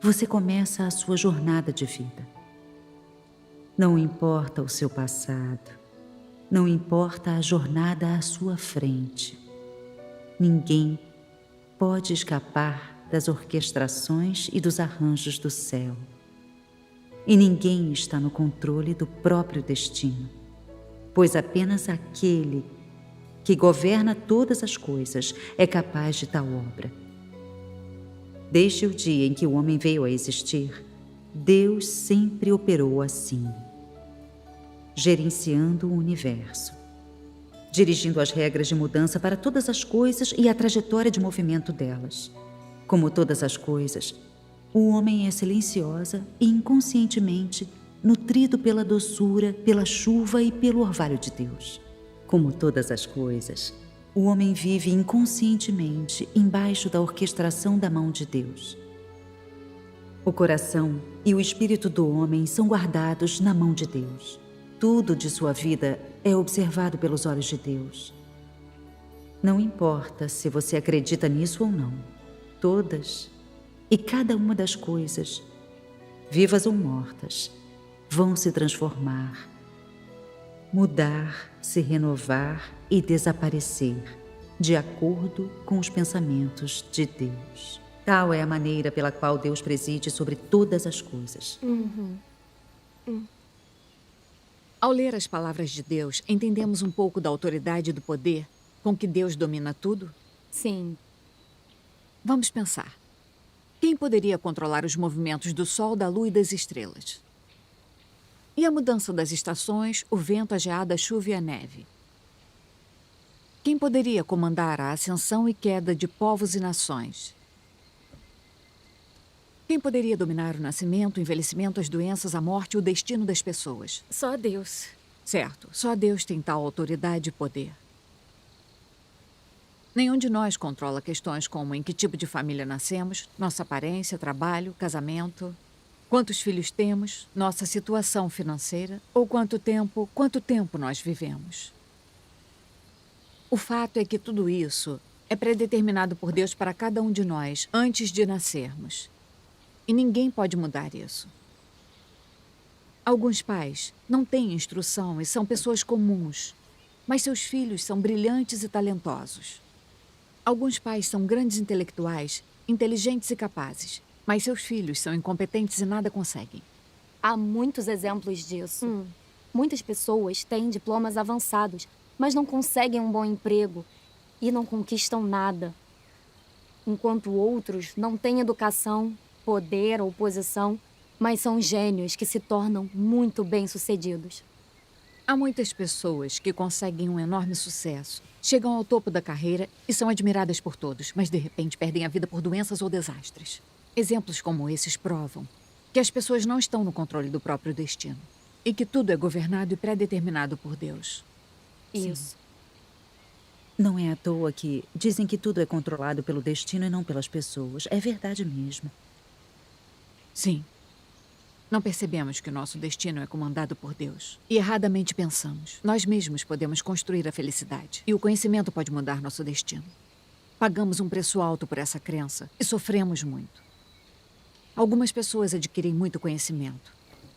você começa a sua jornada de vida. Não importa o seu passado, não importa a jornada à sua frente. Ninguém pode escapar das orquestrações e dos arranjos do céu. E ninguém está no controle do próprio destino, pois apenas aquele que governa todas as coisas é capaz de tal obra. Desde o dia em que o homem veio a existir, Deus sempre operou assim, gerenciando o universo, dirigindo as regras de mudança para todas as coisas e a trajetória de movimento delas. Como todas as coisas, o homem é silenciosa e inconscientemente nutrido pela doçura, pela chuva e pelo orvalho de Deus. Como todas as coisas, o homem vive inconscientemente embaixo da orquestração da mão de Deus. O coração e o espírito do homem são guardados na mão de Deus. Tudo de sua vida é observado pelos olhos de Deus. Não importa se você acredita nisso ou não, todas e cada uma das coisas, vivas ou mortas, vão se transformar, mudar, se renovar e desaparecer, de acordo com os pensamentos de Deus. Tal é a maneira pela qual Deus preside sobre todas as coisas. Ao ler as palavras de Deus, entendemos um pouco da autoridade e do poder com que Deus domina tudo? Sim. Vamos pensar. Quem poderia controlar os movimentos do Sol, da Lua e das estrelas? E a mudança das estações, o vento, a geada, a chuva e a neve? Quem poderia comandar a ascensão e queda de povos e nações? Quem poderia dominar o nascimento, o envelhecimento, as doenças, a morte e o destino das pessoas? Só Deus. Certo, só Deus tem tal autoridade e poder. Nenhum de nós controla questões como em que tipo de família nascemos, nossa aparência, trabalho, casamento, quantos filhos temos, nossa situação financeira ou quanto tempo nós vivemos. O fato é que tudo isso é predeterminado por Deus para cada um de nós antes de nascermos. E ninguém pode mudar isso. Alguns pais não têm instrução e são pessoas comuns, mas seus filhos são brilhantes e talentosos. Alguns pais são grandes intelectuais, inteligentes e capazes, mas seus filhos são incompetentes e nada conseguem. Há muitos exemplos disso. Muitas pessoas têm diplomas avançados, mas não conseguem um bom emprego e não conquistam nada. Enquanto outros não têm educação, poder ou posição, mas são gênios que se tornam muito bem-sucedidos. Há muitas pessoas que conseguem um enorme sucesso, chegam ao topo da carreira e são admiradas por todos, mas de repente perdem a vida por doenças ou desastres. Exemplos como esses provam que as pessoas não estão no controle do próprio destino e que tudo é governado e pré-determinado por Deus. Isso. Não é à toa que dizem que tudo é controlado pelo destino e não pelas pessoas. É verdade mesmo. Sim. Não percebemos que o nosso destino é comandado por Deus. E erradamente pensamos. Nós mesmos podemos construir a felicidade. E o conhecimento pode mudar nosso destino. Pagamos um preço alto por essa crença e sofremos muito. Algumas pessoas adquirem muito conhecimento,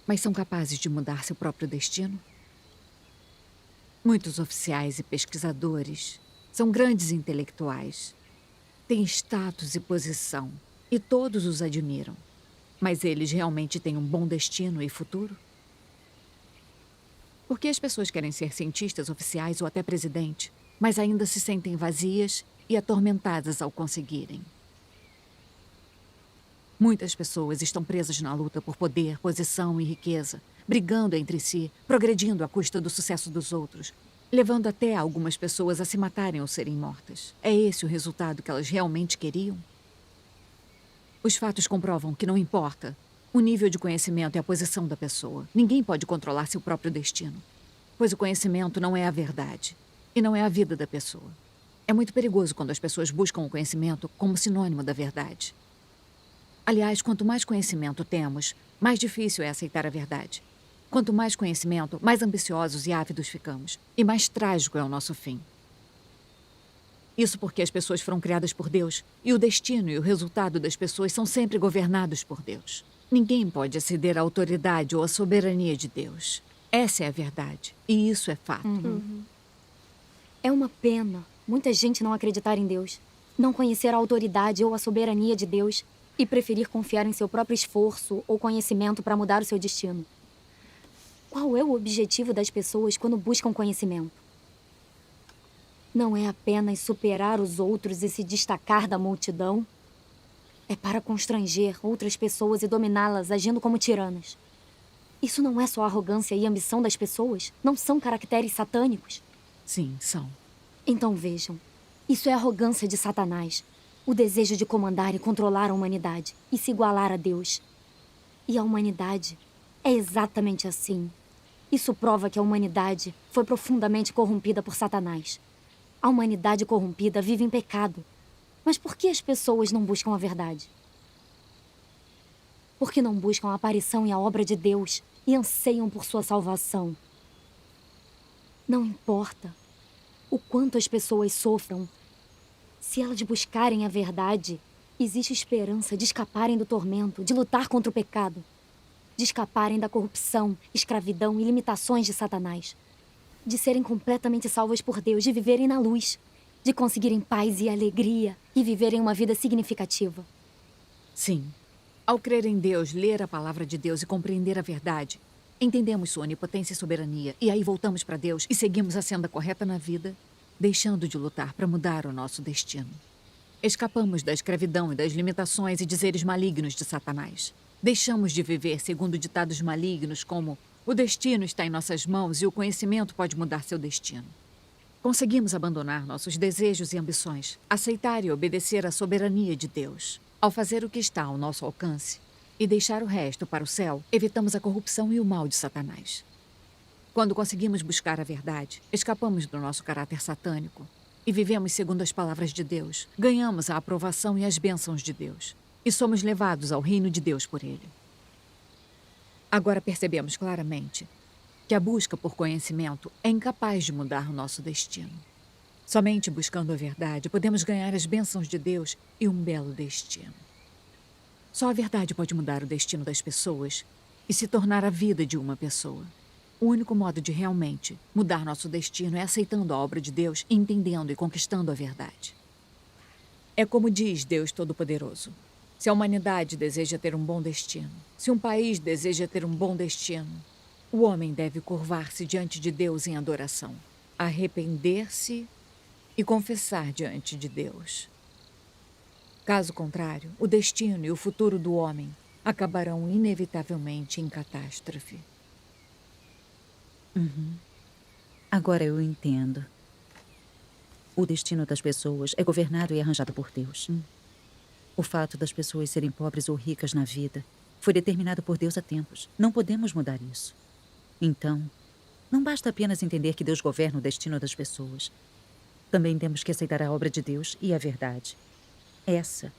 mas são capazes de mudar seu próprio destino? Muitos oficiais e pesquisadores são grandes intelectuais. Têm status e posição, e todos os admiram. Mas eles realmente têm um bom destino e futuro? Por que as pessoas querem ser cientistas, oficiais ou até presidente, mas ainda se sentem vazias e atormentadas ao conseguirem? Muitas pessoas estão presas na luta por poder, posição e riqueza, brigando entre si, progredindo à custa do sucesso dos outros, levando até algumas pessoas a se matarem ou serem mortas. É esse o resultado que elas realmente queriam? Os fatos comprovam que não importa o nível de conhecimento e a posição da pessoa. Ninguém pode controlar seu próprio destino, pois o conhecimento não é a verdade e não é a vida da pessoa. É muito perigoso quando as pessoas buscam o conhecimento como sinônimo da verdade. Aliás, quanto mais conhecimento temos, mais difícil é aceitar a verdade. Quanto mais conhecimento, mais ambiciosos e ávidos ficamos, e mais trágico é o nosso fim. Isso porque as pessoas foram criadas por Deus e o destino e o resultado das pessoas são sempre governados por Deus. Ninguém pode exceder a autoridade ou a soberania de Deus. Essa é a verdade. E isso é fato. É uma pena muita gente não acreditar em Deus, não conhecer a autoridade ou a soberania de Deus e preferir confiar em seu próprio esforço ou conhecimento para mudar o seu destino. Qual é o objetivo das pessoas quando buscam conhecimento? Não é apenas superar os outros e se destacar da multidão. É para constranger outras pessoas e dominá-las agindo como tiranas. Isso não é só arrogância e ambição das pessoas? Não são caracteres satânicos? Sim, são. Então vejam, isso é arrogância de Satanás. O desejo de comandar e controlar a humanidade e se igualar a Deus. E a humanidade é exatamente assim. Isso prova que a humanidade foi profundamente corrompida por Satanás. A humanidade corrompida vive em pecado. Mas por que as pessoas não buscam a verdade? Porque não buscam a aparição e a obra de Deus e anseiam por sua salvação. Não importa o quanto as pessoas sofram, se elas buscarem a verdade, existe esperança de escaparem do tormento, de lutar contra o pecado, de escaparem da corrupção, escravidão e limitações de Satanás, de serem completamente salvas por Deus, de viverem na luz, de conseguirem paz e alegria e viverem uma vida significativa. Sim. Ao crer em Deus, ler a palavra de Deus e compreender a verdade, entendemos sua onipotência e soberania, e aí voltamos para Deus e seguimos a senda correta na vida, deixando de lutar para mudar o nosso destino. Escapamos da escravidão e das limitações e dizeres malignos de Satanás. Deixamos de viver segundo ditados malignos como o destino está em nossas mãos e o conhecimento pode mudar seu destino. Conseguimos abandonar nossos desejos e ambições, aceitar e obedecer à soberania de Deus. Ao fazer o que está ao nosso alcance e deixar o resto para o céu, evitamos a corrupção e o mal de Satanás. Quando conseguimos buscar a verdade, escapamos do nosso caráter satânico e vivemos segundo as palavras de Deus, ganhamos a aprovação e as bênçãos de Deus e somos levados ao reino de Deus por Ele. Agora percebemos claramente que a busca por conhecimento é incapaz de mudar o nosso destino. Somente buscando a verdade podemos ganhar as bênçãos de Deus e um belo destino. Só a verdade pode mudar o destino das pessoas e se tornar a vida de uma pessoa. O único modo de realmente mudar nosso destino é aceitando a obra de Deus, entendendo e conquistando a verdade. É como diz Deus Todo-Poderoso. Se a humanidade deseja ter um bom destino, se um país deseja ter um bom destino, o homem deve curvar-se diante de Deus em adoração, arrepender-se e confessar diante de Deus. Caso contrário, o destino e o futuro do homem acabarão inevitavelmente em catástrofe. Agora eu entendo. O destino das pessoas é governado e arranjado por Deus. O fato das pessoas serem pobres ou ricas na vida foi determinado por Deus há tempos. Não podemos mudar isso. Então, não basta apenas entender que Deus governa o destino das pessoas. Também temos que aceitar a obra de Deus e a verdade. Essa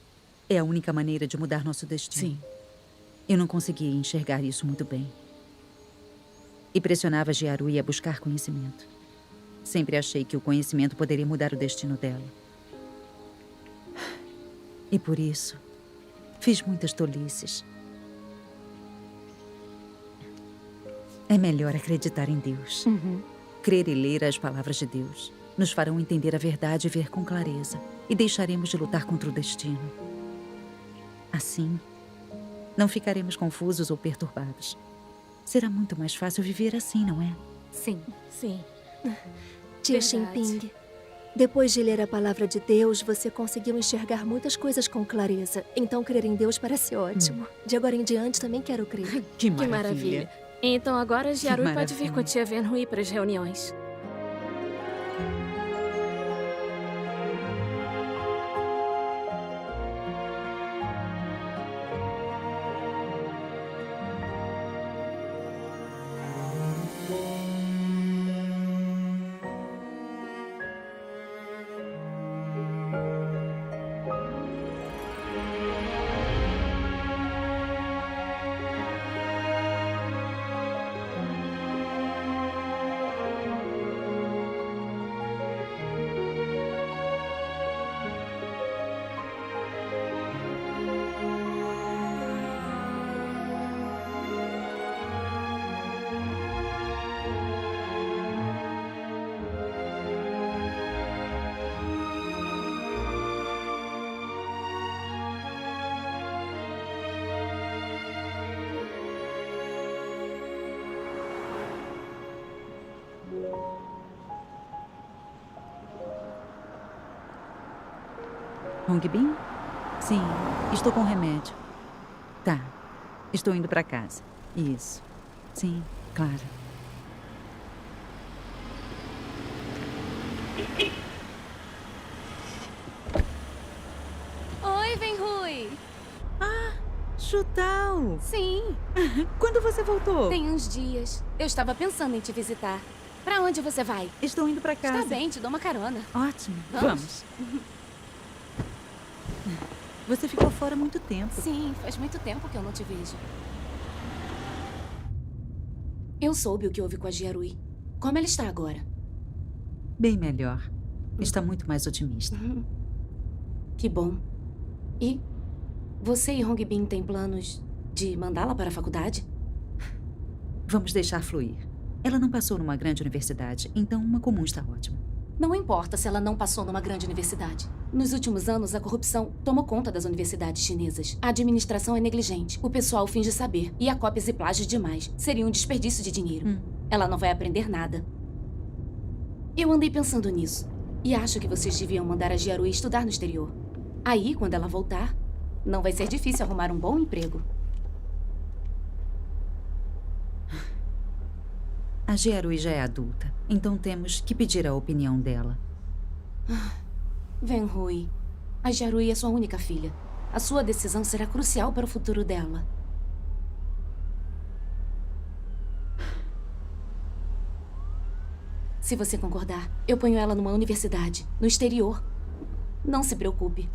é a única maneira de mudar nosso destino. Sim. Eu não conseguia enxergar isso muito bem. E pressionava Jiarui a buscar conhecimento. Sempre achei que o conhecimento poderia mudar o destino dela. E por isso, fiz muitas tolices. É melhor acreditar em Deus. Crer e ler as palavras de Deus nos farão entender a verdade e ver com clareza. E deixaremos de lutar contra o destino. Assim, não ficaremos confusos ou perturbados. Será muito mais fácil viver assim, não é? Sim. Sim. Tia Xinping, depois de ler a palavra de Deus, você conseguiu enxergar muitas coisas com clareza. Então, crer em Deus parece ótimo. De agora em diante, também quero crer. Que maravilha. Então agora Jiarui pode vir maravilha. com a tia Venhui para as reuniões. Hong Bin? Sim, estou com remédio. Tá, estou indo para casa. Isso. Sim, claro. Oi, Wenhui. Ah, Chutal. Sim. Quando você voltou? Tem uns dias. Eu estava pensando em te visitar. Pra onde você vai? Estou indo para casa. Está bem, te dou uma carona. Ótimo. Vamos. Você ficou fora há muito tempo. Sim, faz muito tempo que eu não te vejo. Eu soube o que houve com a Jiarui. Como ela está agora? Bem melhor. Está muito mais otimista. Que bom. E você e Hong Bin têm planos de mandá-la para a faculdade? Vamos deixar fluir. Ela não passou numa grande universidade, então uma comum está ótima. Não importa se ela não passou numa grande universidade. Nos últimos anos, a corrupção tomou conta das universidades chinesas. A administração é negligente. O pessoal finge saber. E há cópias e plágios demais. Seria um desperdício de dinheiro. Ela não vai aprender nada. Eu andei pensando nisso. E acho que vocês deviam mandar a Jiarui estudar no exterior. Aí, quando ela voltar, não vai ser difícil arrumar um bom emprego. A Jiarui já é adulta, então temos que pedir a opinião dela. Wenhui, a Jiarui é sua única filha. A sua decisão será crucial para o futuro dela. Se você concordar, eu ponho ela numa universidade, no exterior. Não se preocupe.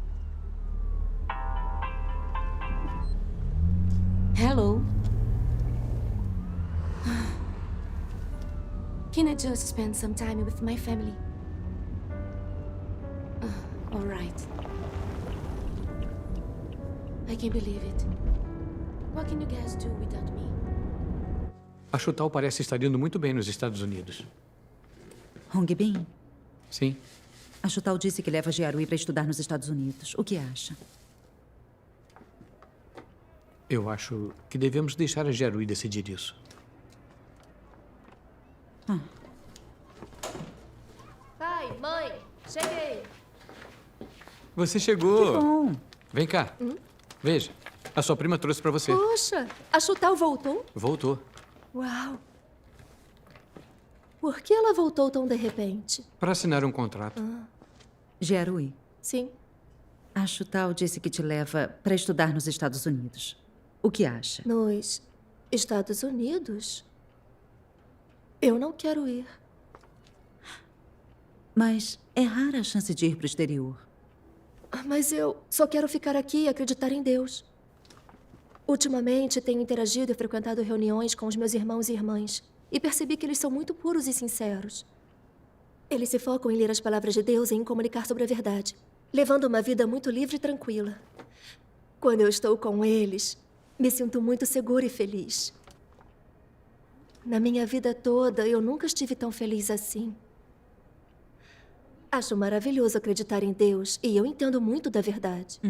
Hello. Can I just spend some time with my family? All right. I can't believe it. What can you guys do without me? A Chutal parece estar indo muito bem nos Estados Unidos. Hong Bin? Sim. A Chutal disse que leva a Jiarui para estudar nos Estados Unidos. O que acha? Eu acho que devemos deixar a Jiarui decidir isso. Pai, mãe, cheguei. Você chegou. Que bom. Vem cá. Veja, a sua prima trouxe para você. Poxa, a Chutal voltou? Voltou. Uau. Por que ela voltou tão de repente? Para assinar um contrato. Jiarui. Sim. A Chutal disse que te leva para estudar nos Estados Unidos. O que acha? Nos Estados Unidos? Eu não quero ir. Mas é rara a chance de ir para o exterior. Mas eu só quero ficar aqui e acreditar em Deus. Ultimamente, tenho interagido e frequentado reuniões com os meus irmãos e irmãs. E percebi que eles são muito puros e sinceros. Eles se focam em ler as palavras de Deus e em comunicar sobre a verdade, levando uma vida muito livre e tranquila. Quando eu estou com eles, me sinto muito segura e feliz. Na minha vida toda, eu nunca estive tão feliz assim. Acho maravilhoso acreditar em Deus e eu entendo muito da verdade.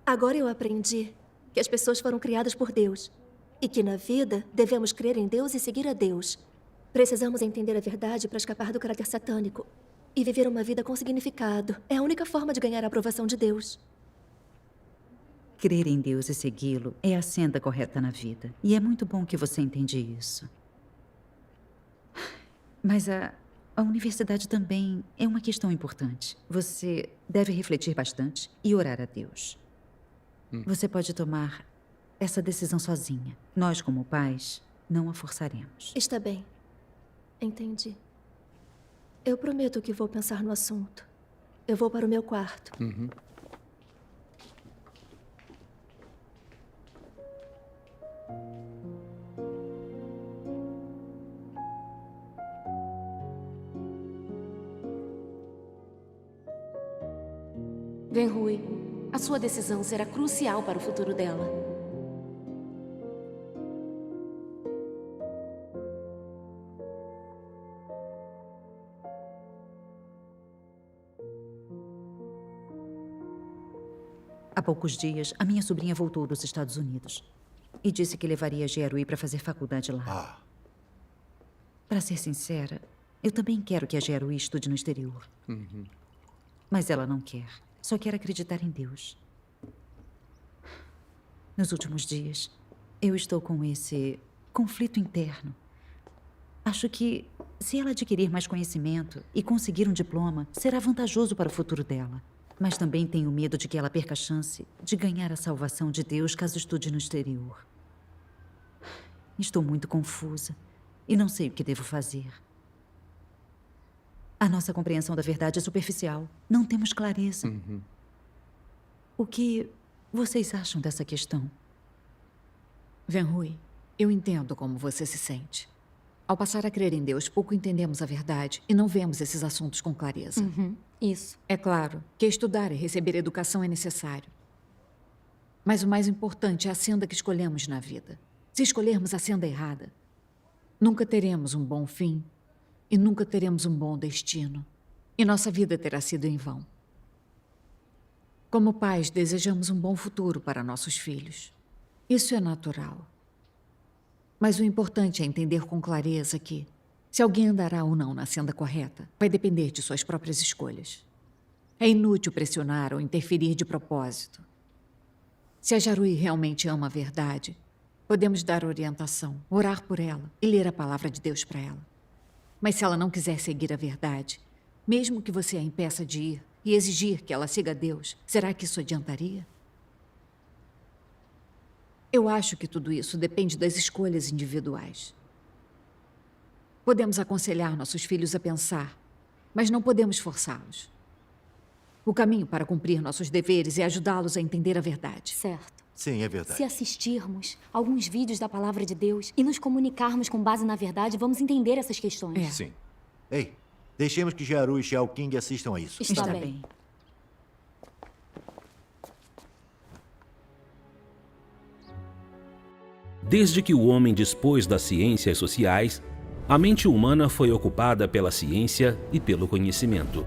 Agora eu aprendi que as pessoas foram criadas por Deus e que na vida devemos crer em Deus e seguir a Deus. Precisamos entender a verdade para escapar do caráter satânico e viver uma vida com significado. É a única forma de ganhar a aprovação de Deus. Crer em Deus e segui-lo é a senda correta na vida. E é muito bom que você entende isso. Mas a universidade também é uma questão importante. Você deve refletir bastante e orar a Deus. Você pode tomar essa decisão sozinha. Nós, como pais, não a forçaremos. Está bem. Entendi. Eu prometo que vou pensar no assunto. Eu vou para o meu quarto. Wenhui, a sua decisão será crucial para o futuro dela. Há poucos dias, a minha sobrinha voltou dos Estados Unidos e disse que levaria a Jiarui para fazer faculdade lá. Para ser sincera, eu também quero que a Jiarui estude no exterior. Mas ela não quer. só quer acreditar em Deus. Nos últimos dias, eu estou com esse conflito interno. Acho que, se ela adquirir mais conhecimento e conseguir um diploma, será vantajoso para o futuro dela. Mas também tenho medo de que ela perca a chance de ganhar a salvação de Deus caso estude no exterior. Estou muito confusa e não sei o que devo fazer. A nossa compreensão da verdade é superficial. Não temos clareza. O que vocês acham dessa questão? Venhui, eu entendo como você se sente. Ao passar a crer em Deus, pouco entendemos a verdade e não vemos esses assuntos com clareza. Isso. É claro que estudar e receber educação é necessário. Mas o mais importante é a senda que escolhemos na vida. Se escolhermos a senda errada, nunca teremos um bom fim e nunca teremos um bom destino. E nossa vida terá sido em vão. Como pais, desejamos um bom futuro para nossos filhos. Isso é natural. Mas o importante é entender com clareza que, se alguém andará ou não na senda correta, vai depender de suas próprias escolhas. É inútil pressionar ou interferir de propósito. Se a Jarui realmente ama a verdade, podemos dar orientação, orar por ela e ler a palavra de Deus para ela. Mas se ela não quiser seguir a verdade, mesmo que você a impeça de ir e exigir que ela siga Deus, será que isso adiantaria? Eu acho que tudo isso depende das escolhas individuais. Podemos aconselhar nossos filhos a pensar, mas não podemos forçá-los. O caminho para cumprir nossos deveres é ajudá-los a entender a verdade. Certo. Sim, é verdade. Se assistirmos alguns vídeos da palavra de Deus e nos comunicarmos com base na verdade, vamos entender essas questões. Sim. Ei, deixemos que Jaru e Xiao Qing assistam a isso. Está bem. Desde que o homem dispôs das ciências sociais, a mente humana foi ocupada pela ciência e pelo conhecimento.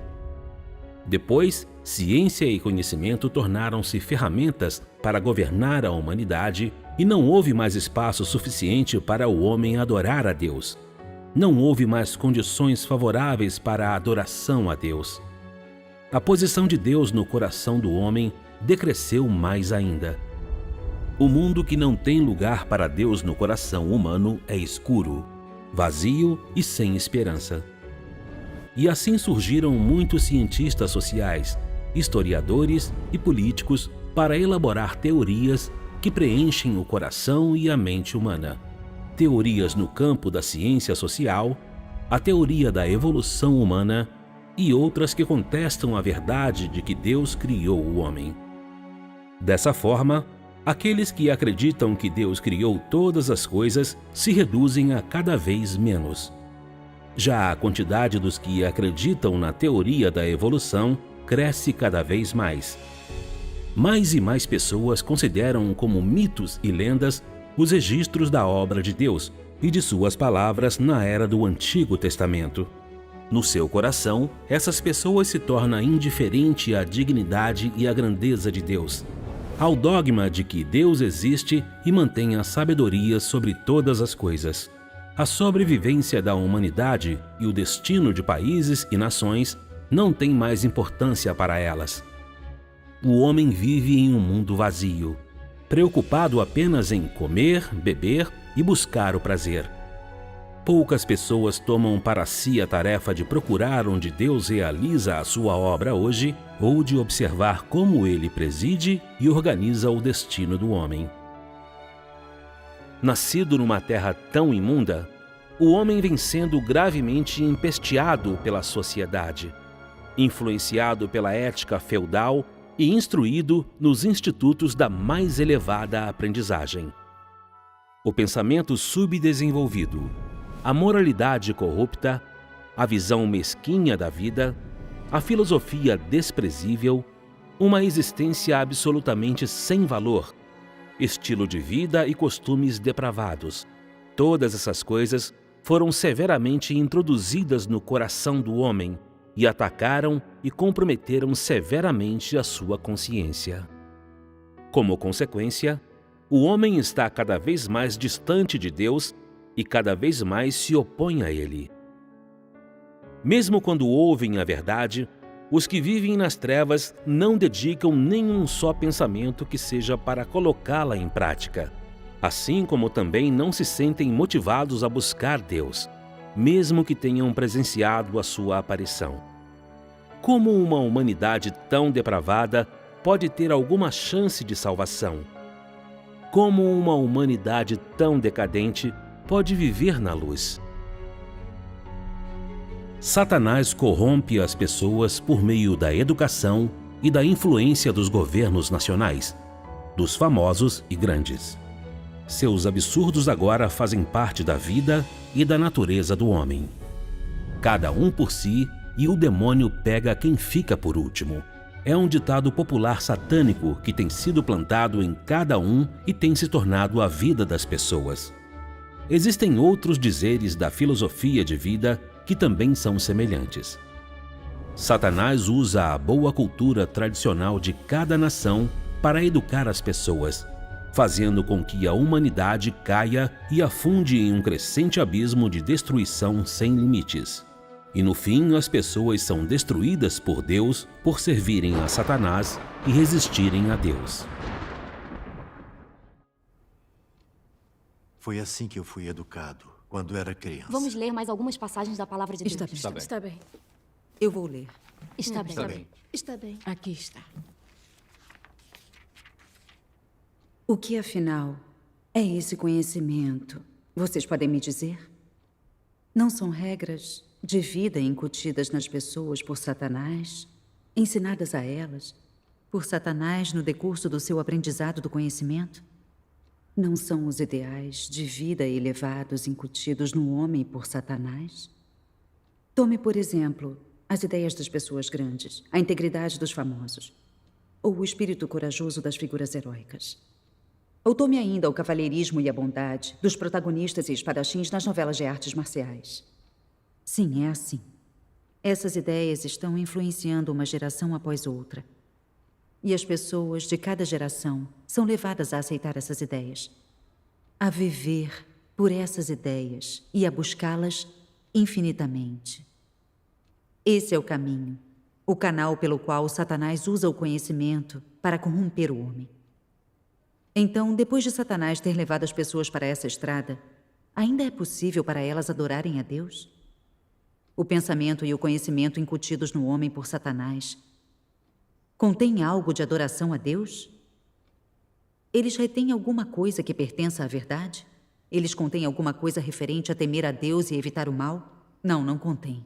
Depois, ciência e conhecimento tornaram-se ferramentas para governar a humanidade e não houve mais espaço suficiente para o homem adorar a Deus. Não houve mais condições favoráveis para a adoração a Deus. A posição de Deus no coração do homem decresceu mais ainda. O mundo que não tem lugar para Deus no coração humano é escuro, vazio e sem esperança. E assim surgiram muitos cientistas sociais, historiadores e políticos para elaborar teorias que preenchem o coração e a mente humana. Teorias no campo da ciência social, a teoria da evolução humana e outras que contestam a verdade de que Deus criou o homem. Dessa forma, aqueles que acreditam que Deus criou todas as coisas se reduzem a cada vez menos. Já a quantidade dos que acreditam na teoria da evolução cresce cada vez mais. Mais e mais pessoas consideram como mitos e lendas os registros da obra de Deus e de suas palavras na era do Antigo Testamento. No seu coração, essas pessoas se tornam indiferentes à dignidade e à grandeza de Deus, ao dogma de que Deus existe e mantém a sabedoria sobre todas as coisas. A sobrevivência da humanidade e o destino de países e nações não tem mais importância para elas. O homem vive em um mundo vazio, preocupado apenas em comer, beber e buscar o prazer. Poucas pessoas tomam para si a tarefa de procurar onde Deus realiza a sua obra hoje ou de observar como ele preside e organiza o destino do homem. Nascido numa terra tão imunda, o homem vem sendo gravemente empesteado pela sociedade, influenciado pela ética feudal e instruído nos institutos da mais elevada aprendizagem. O pensamento subdesenvolvido, a moralidade corrupta, a visão mesquinha da vida, a filosofia desprezível, uma existência absolutamente sem valor, estilo de vida e costumes depravados. Todas essas coisas foram severamente introduzidas no coração do homem e atacaram e comprometeram severamente a sua consciência. Como consequência, o homem está cada vez mais distante de Deus e cada vez mais se opõe a ele. Mesmo quando ouvem a verdade, Os que vivem nas trevas não dedicam nenhum só pensamento que seja para colocá-la em prática, assim como também não se sentem motivados a buscar Deus, mesmo que tenham presenciado a sua aparição. Como uma humanidade tão depravada pode ter alguma chance de salvação? Como uma humanidade tão decadente pode viver na luz? Satanás corrompe as pessoas por meio da educação e da influência dos governos nacionais, dos famosos e grandes. Seus absurdos agora fazem parte da vida e da natureza do homem. Cada um por si e o demônio pega quem fica por último. É um ditado popular satânico que tem sido plantado em cada um e tem se tornado a vida das pessoas. Existem outros dizeres da filosofia de vida que também são semelhantes. Satanás usa a boa cultura tradicional de cada nação para educar as pessoas, fazendo com que a humanidade caia e afunde em um crescente abismo de destruição sem limites. E no fim, as pessoas são destruídas por Deus por servirem a Satanás e resistirem a Deus. Foi assim que eu fui educado, quando era criança. Vamos ler mais algumas passagens da palavra de Deus. Está bem. bem. Eu vou ler. Está bem. Está bem. Está bem. Aqui está. O que, afinal, é esse conhecimento? Vocês podem me dizer? Não são regras de vida incutidas nas pessoas por Satanás, ensinadas a elas por Satanás no decurso do seu aprendizado do conhecimento? Não são os ideais de vida elevados incutidos no homem por Satanás? Tome, por exemplo, as ideias das pessoas grandes, a integridade dos famosos, ou o espírito corajoso das figuras heróicas. Ou tome ainda o cavalheirismo e a bondade dos protagonistas e espadachins nas novelas de artes marciais. Sim, é assim. Essas ideias estão influenciando uma geração após outra. E as pessoas de cada geração são levadas a aceitar essas ideias, a viver por essas ideias e a buscá-las infinitamente. Esse é o caminho, o canal pelo qual Satanás usa o conhecimento para corromper o homem. Então, depois de Satanás ter levado as pessoas para essa estrada, ainda é possível para elas adorarem a Deus? O pensamento e o conhecimento incutidos no homem por Satanás contém algo de adoração a Deus? Eles retêm alguma coisa que pertença à verdade? Eles contêm alguma coisa referente a temer a Deus e evitar o mal? Não, não contém.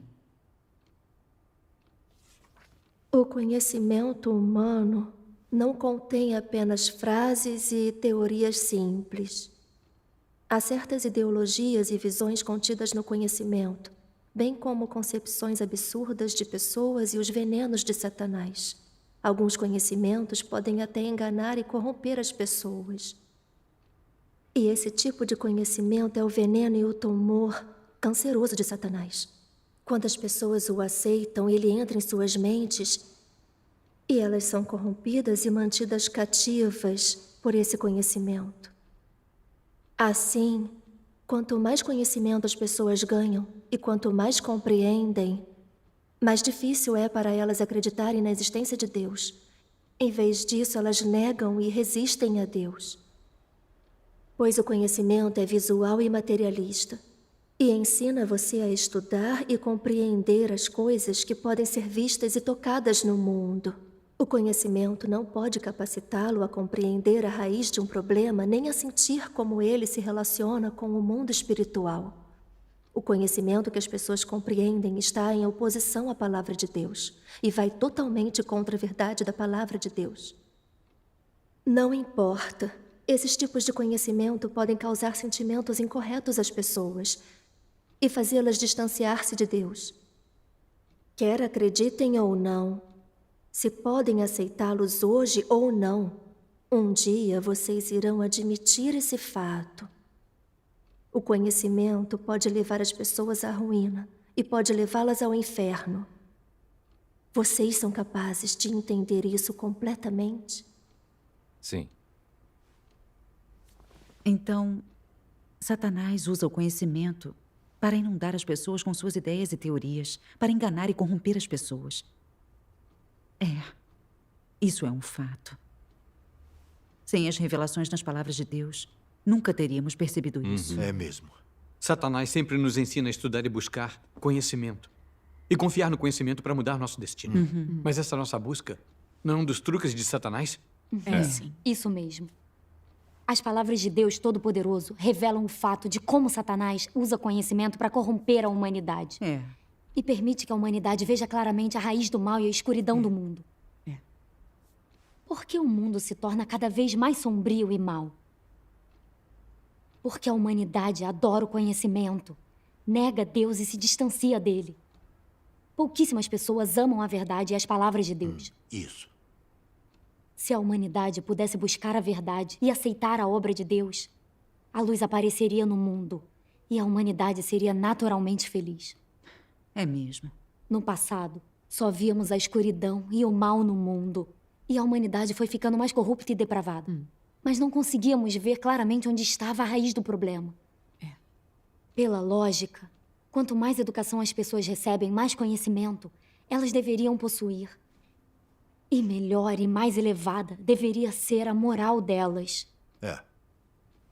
O conhecimento humano não contém apenas frases e teorias simples. Há certas ideologias e visões contidas no conhecimento, bem como concepções absurdas de pessoas e os venenos de Satanás. Alguns conhecimentos podem até enganar e corromper as pessoas. E esse tipo de conhecimento é o veneno e o tumor canceroso de Satanás. Quando as pessoas o aceitam, ele entra em suas mentes e elas são corrompidas e mantidas cativas por esse conhecimento. Assim, quanto mais conhecimento as pessoas ganham e quanto mais compreendem, mais difícil é para elas acreditarem na existência de Deus. Em vez disso, elas negam e resistem a Deus. Pois o conhecimento é visual e materialista e ensina você a estudar e compreender as coisas que podem ser vistas e tocadas no mundo. O conhecimento não pode capacitá-lo a compreender a raiz de um problema nem a sentir como ele se relaciona com o mundo espiritual. O conhecimento que as pessoas compreendem está em oposição à palavra de Deus e vai totalmente contra a verdade da palavra de Deus. Não importa. Esses tipos de conhecimento podem causar sentimentos incorretos às pessoas e fazê-las distanciar-se de Deus. Quer acreditem ou não, se podem aceitá-los hoje ou não, um dia vocês irão admitir esse fato. O conhecimento pode levar as pessoas à ruína e pode levá-las ao inferno. Vocês são capazes de entender isso completamente? Sim. Então, Satanás usa o conhecimento para inundar as pessoas com suas ideias e teorias, para enganar e corromper as pessoas. Isso é um fato. Sem as revelações nas palavras de Deus, nunca teríamos percebido isso. É mesmo. Satanás sempre nos ensina a estudar e buscar conhecimento. E confiar no conhecimento para mudar nosso destino. Mas essa nossa busca não é um dos truques de Satanás? Sim. Isso mesmo. As palavras de Deus Todo-Poderoso revelam o fato de como Satanás usa conhecimento para corromper a humanidade. E permite que a humanidade veja claramente a raiz do mal e a escuridão do mundo. Por que o mundo se torna cada vez mais sombrio e mau? Porque a humanidade adora o conhecimento, nega Deus e se distancia dele. Pouquíssimas pessoas amam a verdade e as palavras de Deus. Isso. Se a humanidade pudesse buscar a verdade e aceitar a obra de Deus, a luz apareceria no mundo e a humanidade seria naturalmente feliz. É mesmo. No passado, só víamos a escuridão e o mal no mundo. E a humanidade foi ficando mais corrupta e depravada. Mas não conseguíamos ver claramente onde estava a raiz do problema. Pela lógica, quanto mais educação as pessoas recebem, mais conhecimento elas deveriam possuir. E melhor e mais elevada deveria ser a moral delas.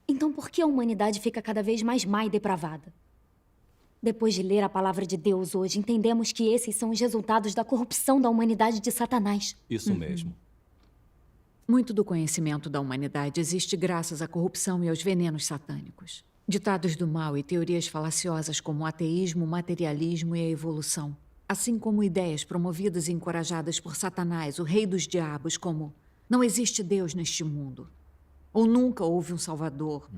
Então por que a humanidade fica cada vez mais má e depravada? Depois de ler a palavra de Deus hoje, entendemos que esses são os resultados da corrupção da humanidade de Satanás. Isso mesmo. Muito do conhecimento da humanidade existe graças à corrupção e aos venenos satânicos. Ditados do mal e teorias falaciosas como o ateísmo, o materialismo e a evolução. Assim como ideias promovidas e encorajadas por Satanás, o rei dos diabos, como não existe Deus neste mundo. Ou nunca houve um salvador.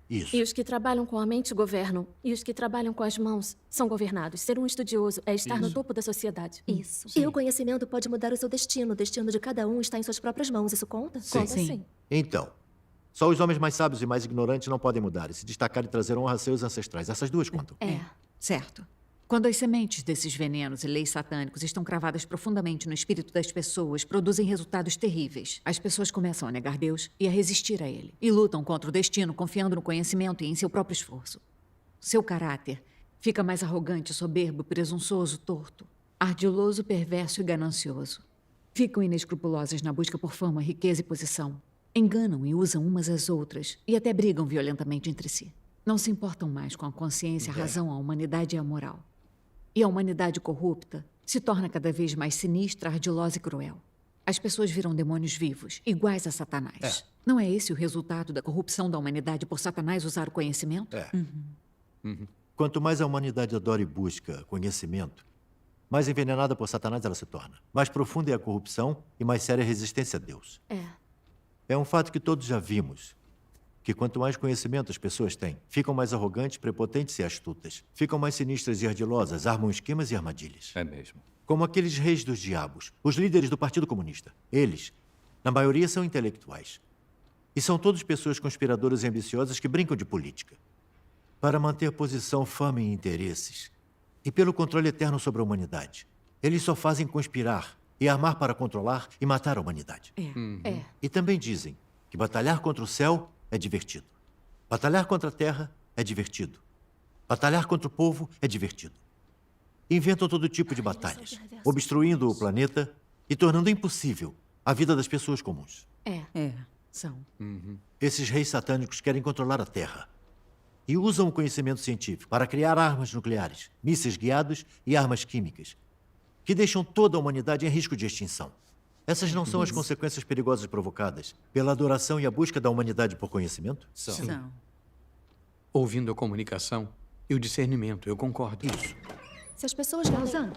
Isso. E os que trabalham com a mente governam. E os que trabalham com as mãos são governados. Ser um estudioso é estar no topo da sociedade. Isso. E o conhecimento pode mudar o seu destino. O destino de cada um está em suas próprias mãos. Isso conta? Sim. Conta sim. Então, só os homens mais sábios e mais ignorantes não podem mudar e se destacar e trazer honra a seus ancestrais. Essas duas contam. Certo. Quando as sementes desses venenos e leis satânicos estão cravadas profundamente no espírito das pessoas, produzem resultados terríveis. As pessoas começam a negar Deus e a resistir a ele. E lutam contra o destino, confiando no conhecimento e em seu próprio esforço. Seu caráter fica mais arrogante, soberbo, presunçoso, torto, ardiloso, perverso e ganancioso. Ficam inescrupulosas na busca por fama, riqueza e posição. Enganam e usam umas às outras e até brigam violentamente entre si. Não se importam mais com a consciência, a razão, a humanidade e a moral. E a humanidade corrupta se torna cada vez mais sinistra, ardilosa e cruel. As pessoas viram demônios vivos, iguais a Satanás. Não é esse o resultado da corrupção da humanidade por Satanás usar o conhecimento? Quanto mais a humanidade adora e busca conhecimento, mais envenenada por Satanás ela se torna. Mais profunda é a corrupção e mais séria a resistência a Deus. É um fato que todos já vimos. Que quanto mais conhecimento as pessoas têm, ficam mais arrogantes, prepotentes e astutas. Ficam mais sinistras e ardilosas, armam esquemas e armadilhas. É mesmo. Como aqueles reis dos diabos, os líderes do Partido Comunista. Eles, na maioria, são intelectuais. E são todos pessoas conspiradoras e ambiciosas que brincam de política. Para manter posição, fama e interesses. E pelo controle eterno sobre a humanidade. Eles só fazem conspirar e armar para controlar e matar a humanidade. E também dizem que batalhar contra o céu é divertido. Batalhar contra a terra é divertido. Batalhar contra o povo é divertido. Inventam todo tipo de batalhas, obstruindo o planeta e tornando impossível a vida das pessoas comuns. São. Esses reis satânicos querem controlar a Terra e usam o conhecimento científico para criar armas nucleares, mísseis guiados e armas químicas, que deixam toda a humanidade em risco de extinção. Essas não são as consequências perigosas provocadas pela adoração e a busca da humanidade por conhecimento? São. Ouvindo a comunicação e o discernimento, eu concordo. Isso. Se as pessoas... Lausanne,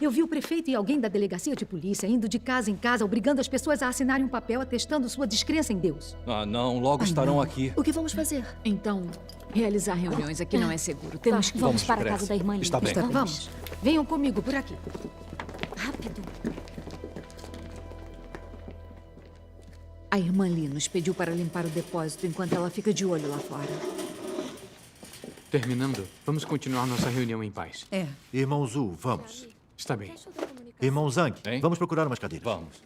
eu vi o prefeito e alguém da delegacia de polícia indo de casa em casa, obrigando as pessoas a assinarem um papel atestando sua descrença em Deus. Ah, não. Logo estarão aqui. O que vamos fazer? Então, realizar reuniões aqui não é seguro. Temos que... Vamos para a casa da irmã Lívia. Está bem. Vamos. Venham comigo por aqui. Rápido. A irmã Lee nos pediu para limpar o depósito enquanto ela fica de olho lá fora. Terminando, vamos continuar nossa reunião em paz. Irmão Zhu, vamos. Está bem. Irmão Zhang, vamos procurar umas cadeiras. Vamos.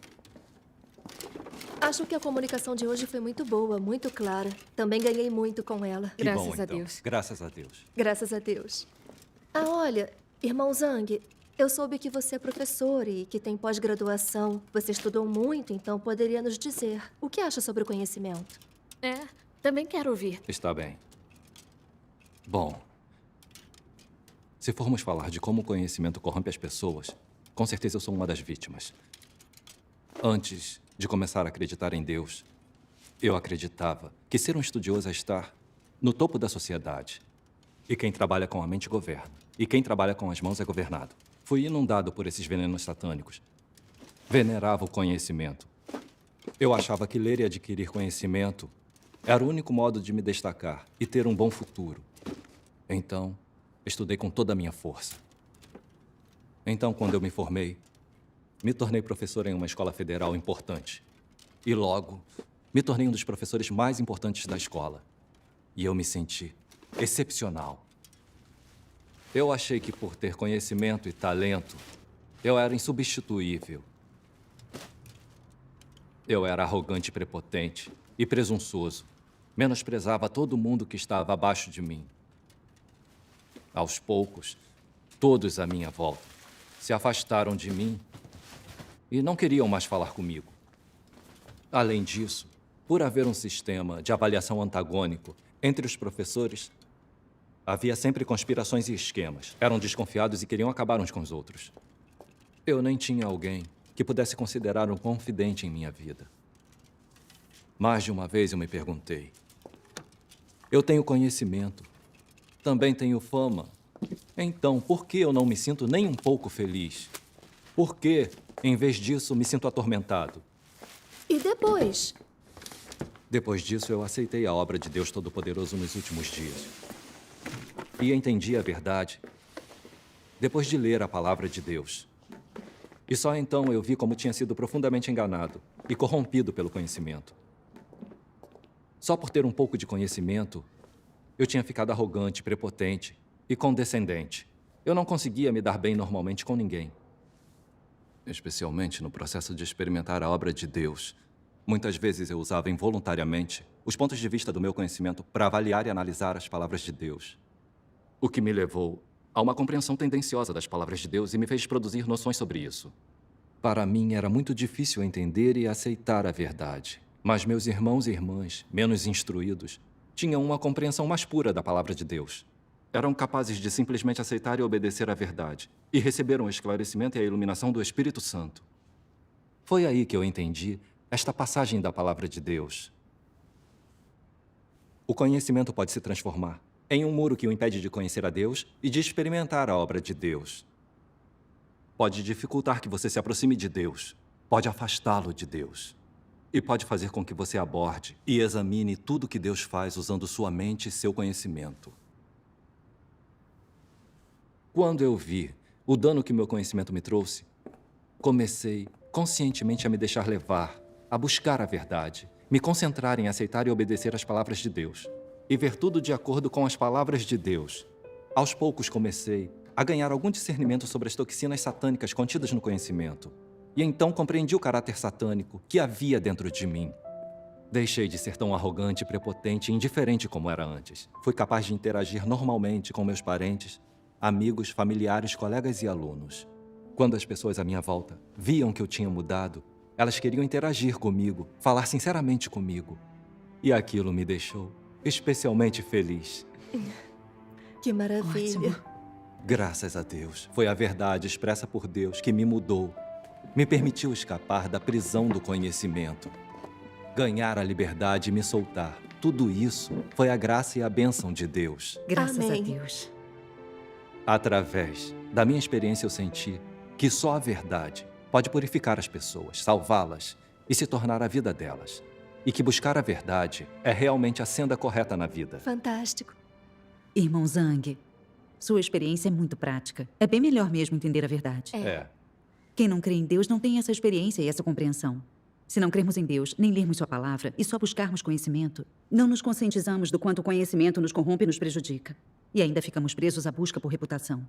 Acho que a comunicação de hoje foi muito boa, muito clara. Também ganhei muito com ela. Que bom, então. Graças a Deus. Graças a Deus. Ah, olha, irmão Zhang, Eu soube que você é professor e que tem pós-graduação. Você estudou muito, então poderia nos dizer o que acha sobre o conhecimento. Também quero ouvir. Está bem. Bom, se formos falar de como o conhecimento corrompe as pessoas, com certeza eu sou uma das vítimas. Antes de começar a acreditar em Deus, eu acreditava que ser um estudioso é estar no topo da sociedade. E quem trabalha com a mente governa. E quem trabalha com as mãos é governado. Fui inundado por esses venenos satânicos. Venerava o conhecimento. Eu achava que ler e adquirir conhecimento era o único modo de me destacar e ter um bom futuro. Então, estudei com toda a minha força. Então, quando eu me formei, me tornei professor em uma escola federal importante. E logo, me tornei um dos professores mais importantes da escola. E eu me senti excepcional. Eu achei que por ter conhecimento e talento, eu era insubstituível. Eu era arrogante e prepotente e presunçoso. Menosprezava todo mundo que estava abaixo de mim. Aos poucos, todos à minha volta se afastaram de mim e não queriam mais falar comigo. Além disso, por haver um sistema de avaliação antagônico entre os professores, havia sempre conspirações e esquemas. Eram desconfiados e queriam acabar uns com os outros. Eu nem tinha alguém que pudesse considerar um confidente em minha vida. Mais de uma vez eu me perguntei: eu tenho conhecimento, também tenho fama. Então, por que eu não me sinto nem um pouco feliz? Por que, em vez disso, me sinto atormentado? E depois? Depois disso, eu aceitei a obra de Deus Todo-Poderoso nos últimos dias. E entendi a verdade depois de ler a palavra de Deus. E só então eu vi como tinha sido profundamente enganado e corrompido pelo conhecimento. Só por ter um pouco de conhecimento, eu tinha ficado arrogante, prepotente e condescendente. Eu não conseguia me dar bem normalmente com ninguém. Especialmente no processo de experimentar a obra de Deus. Muitas vezes eu usava involuntariamente os pontos de vista do meu conhecimento para avaliar e analisar as palavras de Deus. O que me levou a uma compreensão tendenciosa das palavras de Deus e me fez produzir noções sobre isso. Para mim, era muito difícil entender e aceitar a verdade. Mas meus irmãos e irmãs, menos instruídos, tinham uma compreensão mais pura da palavra de Deus. Eram capazes de simplesmente aceitar e obedecer à verdade, e receberam o esclarecimento e a iluminação do Espírito Santo. Foi aí que eu entendi esta passagem da palavra de Deus. O conhecimento pode se transformar em um muro que o impede de conhecer a Deus e de experimentar a obra de Deus. Pode dificultar que você se aproxime de Deus, pode afastá-lo de Deus. E pode fazer com que você aborde e examine tudo que Deus faz usando sua mente e seu conhecimento. Quando eu vi o dano que meu conhecimento me trouxe, comecei conscientemente a me deixar levar, a buscar a verdade, me concentrar em aceitar e obedecer às palavras de Deus e ver tudo de acordo com as palavras de Deus. Aos poucos comecei a ganhar algum discernimento sobre as toxinas satânicas contidas no conhecimento. E então compreendi o caráter satânico que havia dentro de mim. Deixei de ser tão arrogante, prepotente e indiferente como era antes. Fui capaz de interagir normalmente com meus parentes, amigos, familiares, colegas e alunos. Quando as pessoas à minha volta viam que eu tinha mudado, elas queriam interagir comigo, falar sinceramente comigo. E aquilo me deixou especialmente feliz. Que maravilha. Ótimo. Graças a Deus. Foi a verdade expressa por Deus que me mudou. Me permitiu escapar da prisão do conhecimento. Ganhar a liberdade e me soltar. Tudo isso foi a graça e a bênção de Deus. Graças Amém. a Deus. Através da minha experiência, eu senti que só a verdade pode purificar as pessoas, salvá-las e se tornar a vida delas. E que buscar a verdade é realmente a senda correta na vida. Fantástico. Irmão Zhang, sua experiência é muito prática. É bem melhor mesmo entender a verdade. Quem não crê em Deus não tem essa experiência e essa compreensão. Se não crermos em Deus, nem lermos sua palavra e só buscarmos conhecimento, não nos conscientizamos do quanto o conhecimento nos corrompe e nos prejudica. E ainda ficamos presos à busca por reputação.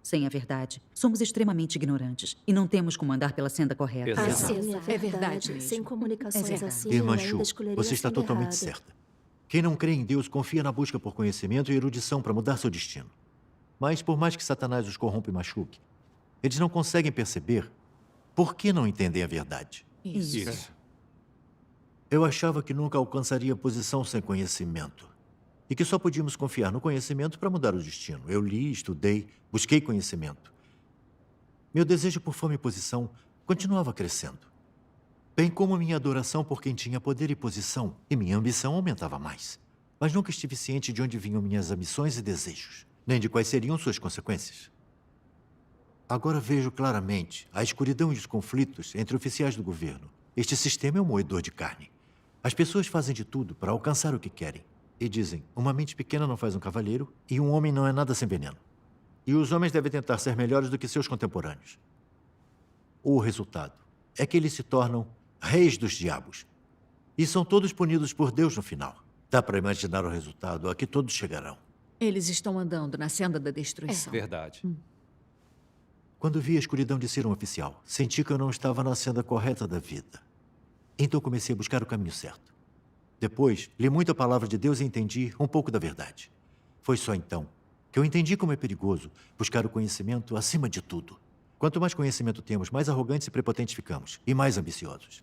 Sem a verdade, somos extremamente ignorantes e não temos como andar pela senda correta. Assim, É verdade mesmo. Sem comunicações assim, Irmã eu Chu, ainda escolheria você está a senda totalmente errada. certa. Quem não crê em Deus confia na busca por conhecimento e erudição para mudar seu destino. Mas por mais que Satanás os corrompa e machuque, Eles não conseguem perceber por que não entendem a verdade. Isso. Eu achava que nunca alcançaria posição sem conhecimento. E que só podíamos confiar no conhecimento para mudar o destino. Eu li, estudei, busquei conhecimento. Meu desejo por fama e posição continuava crescendo. Bem como minha adoração por quem tinha poder e posição. E minha ambição aumentava mais. Mas nunca estive ciente de onde vinham minhas ambições e desejos, nem de quais seriam suas consequências. Agora vejo claramente a escuridão e os conflitos entre oficiais do governo. Este sistema é um moedor de carne. As pessoas fazem de tudo para alcançar o que querem. E dizem, uma mente pequena não faz um cavalheiro e um homem não é nada sem veneno. E os homens devem tentar ser melhores do que seus contemporâneos. O resultado é que eles se tornam reis dos diabos. E são todos punidos por Deus no final. Dá para imaginar o resultado a que todos chegarão. Eles estão andando na senda da destruição. Verdade. Quando vi a escuridão de ser um oficial, senti que eu não estava na senda correta da vida. Então comecei a buscar o caminho certo. Depois, li muito a palavra de Deus e entendi um pouco da verdade. Foi só então que eu entendi como é perigoso buscar o conhecimento acima de tudo. Quanto mais conhecimento temos, mais arrogantes e prepotentes ficamos, e mais ambiciosos.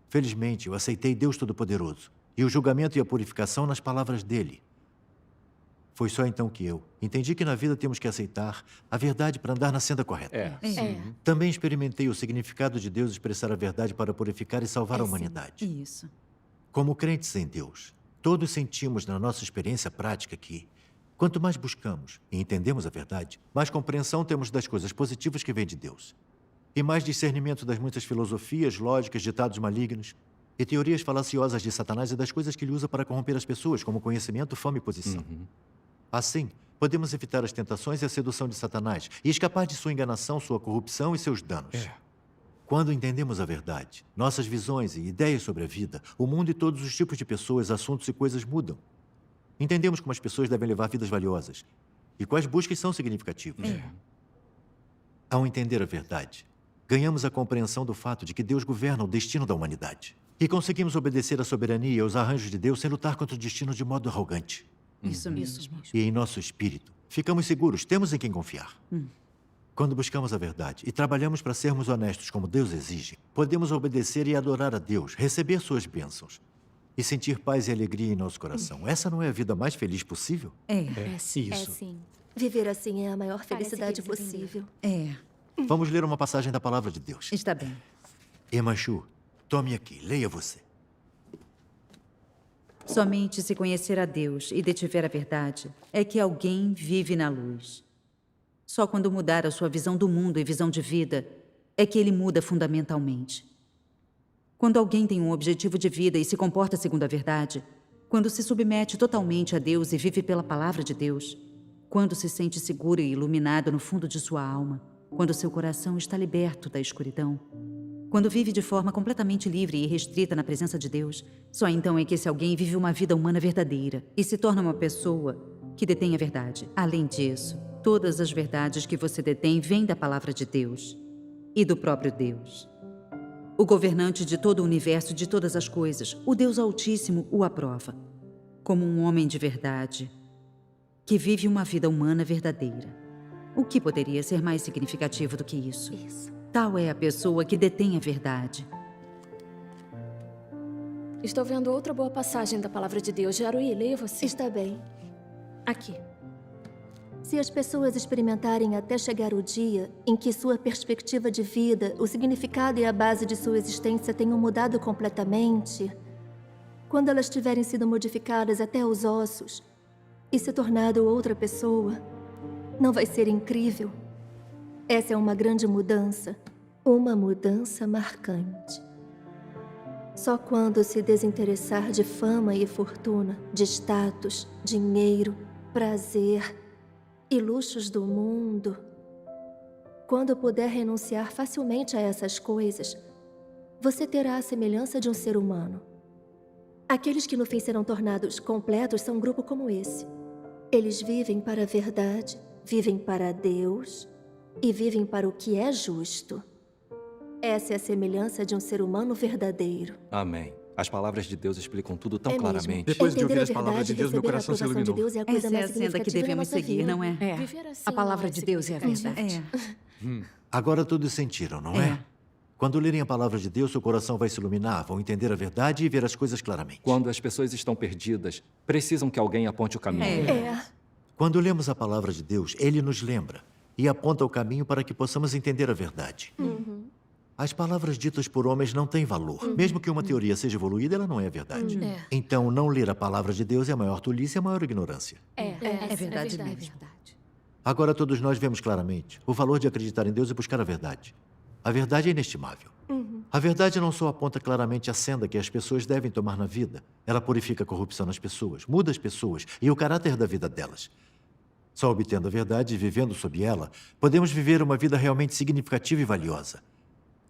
Felizmente, eu aceitei Deus Todo-Poderoso e o julgamento e a purificação nas palavras dele. Foi só então que eu entendi que na vida temos que aceitar a verdade para andar na senda correta. Também experimentei o significado de Deus expressar a verdade para purificar e salvar a humanidade. Isso. Como crentes em Deus, todos sentimos na nossa experiência prática que, quanto mais buscamos e entendemos a verdade, mais compreensão temos das coisas positivas que vêm de Deus. E mais discernimento das muitas filosofias, lógicas, ditados malignos e teorias falaciosas de Satanás e das coisas que ele usa para corromper as pessoas, como conhecimento, fama e posição. Assim, podemos evitar as tentações e a sedução de Satanás e escapar de sua enganação, sua corrupção e seus danos. Quando entendemos a verdade, nossas visões e ideias sobre a vida, o mundo e todos os tipos de pessoas, assuntos e coisas mudam. Entendemos como as pessoas devem levar vidas valiosas e quais buscas são significativas. Ao entender a verdade, ganhamos a compreensão do fato de que Deus governa o destino da humanidade. E conseguimos obedecer à soberania e aos arranjos de Deus sem lutar contra o destino de modo arrogante. Isso mesmo. E em nosso espírito, ficamos seguros, temos em quem confiar. Quando buscamos a verdade e trabalhamos para sermos honestos como Deus exige, podemos obedecer e adorar a Deus, receber suas bênçãos e sentir paz e alegria em nosso coração. Essa não é a vida mais feliz possível? Isso. Isso. Sim. Viver assim é a maior felicidade possível. Vamos ler uma passagem da palavra de Deus. Está bem. Emanchu, tome aqui, leia você. Somente se conhecer a Deus e detiver a verdade é que alguém vive na luz. Só quando mudar a sua visão do mundo e visão de vida é que ele muda fundamentalmente. Quando alguém tem um objetivo de vida e se comporta segundo a verdade, quando se submete totalmente a Deus e vive pela palavra de Deus, quando se sente seguro e iluminado no fundo de sua alma, quando seu coração está liberto da escuridão, quando vive de forma completamente livre e restrita na presença de Deus, só então é que esse alguém vive uma vida humana verdadeira e se torna uma pessoa que detém a verdade. Além disso, todas as verdades que você detém vêm da palavra de Deus e do próprio Deus. O governante de todo o universo e de todas as coisas, o Deus Altíssimo, o aprova como um homem de verdade que vive uma vida humana verdadeira. O que poderia ser mais significativo do que isso? Tal é a pessoa que detém a verdade. Estou vendo outra boa passagem da palavra de Deus. Jaruí, leia você. Está bem. Aqui. Se as pessoas experimentarem até chegar o dia em que sua perspectiva de vida, o significado e a base de sua existência tenham mudado completamente, quando elas tiverem sido modificadas até os ossos e se tornado outra pessoa, não vai ser incrível? Essa é uma grande mudança, uma mudança marcante. Só quando se desinteressar de fama e fortuna, de status, dinheiro, prazer e luxos do mundo, quando puder renunciar facilmente a essas coisas, você terá a semelhança de um ser humano. Aqueles que no fim serão tornados completos são um grupo como esse. Eles vivem para a verdade, vivem para Deus e vivem para o que é justo. Essa é a semelhança de um ser humano verdadeiro. Amém. As palavras de Deus explicam tudo tão É mesmo. claramente. Depois de Entender ouvir a as palavras de verdade, Deus, meu receber a coração se aprovação de iluminou. Deus é a coisa Essa é a mais senda que significativa da devemos nossa seguir, vida. não é? É. A palavra de Deus é a verdade. Agora todos sentiram, não é? Quando lerem a palavra de Deus, seu coração vai se iluminar, vão entender a verdade e ver as coisas claramente. Quando as pessoas estão perdidas, precisam que alguém aponte o caminho. Quando lemos a palavra de Deus, ele nos lembra e aponta o caminho para que possamos entender a verdade. As palavras ditas por homens não têm valor. Mesmo que uma teoria seja evoluída, ela não é verdade. Então, não ler a palavra de Deus é a maior tolice e a maior ignorância. É verdade mesmo. Agora todos nós vemos claramente o valor de acreditar em Deus e buscar a verdade. A verdade é inestimável. A verdade não só aponta claramente a senda que as pessoas devem tomar na vida, ela purifica a corrupção nas pessoas, muda as pessoas e o caráter da vida delas. Só obtendo a verdade e vivendo sob ela, podemos viver uma vida realmente significativa e valiosa.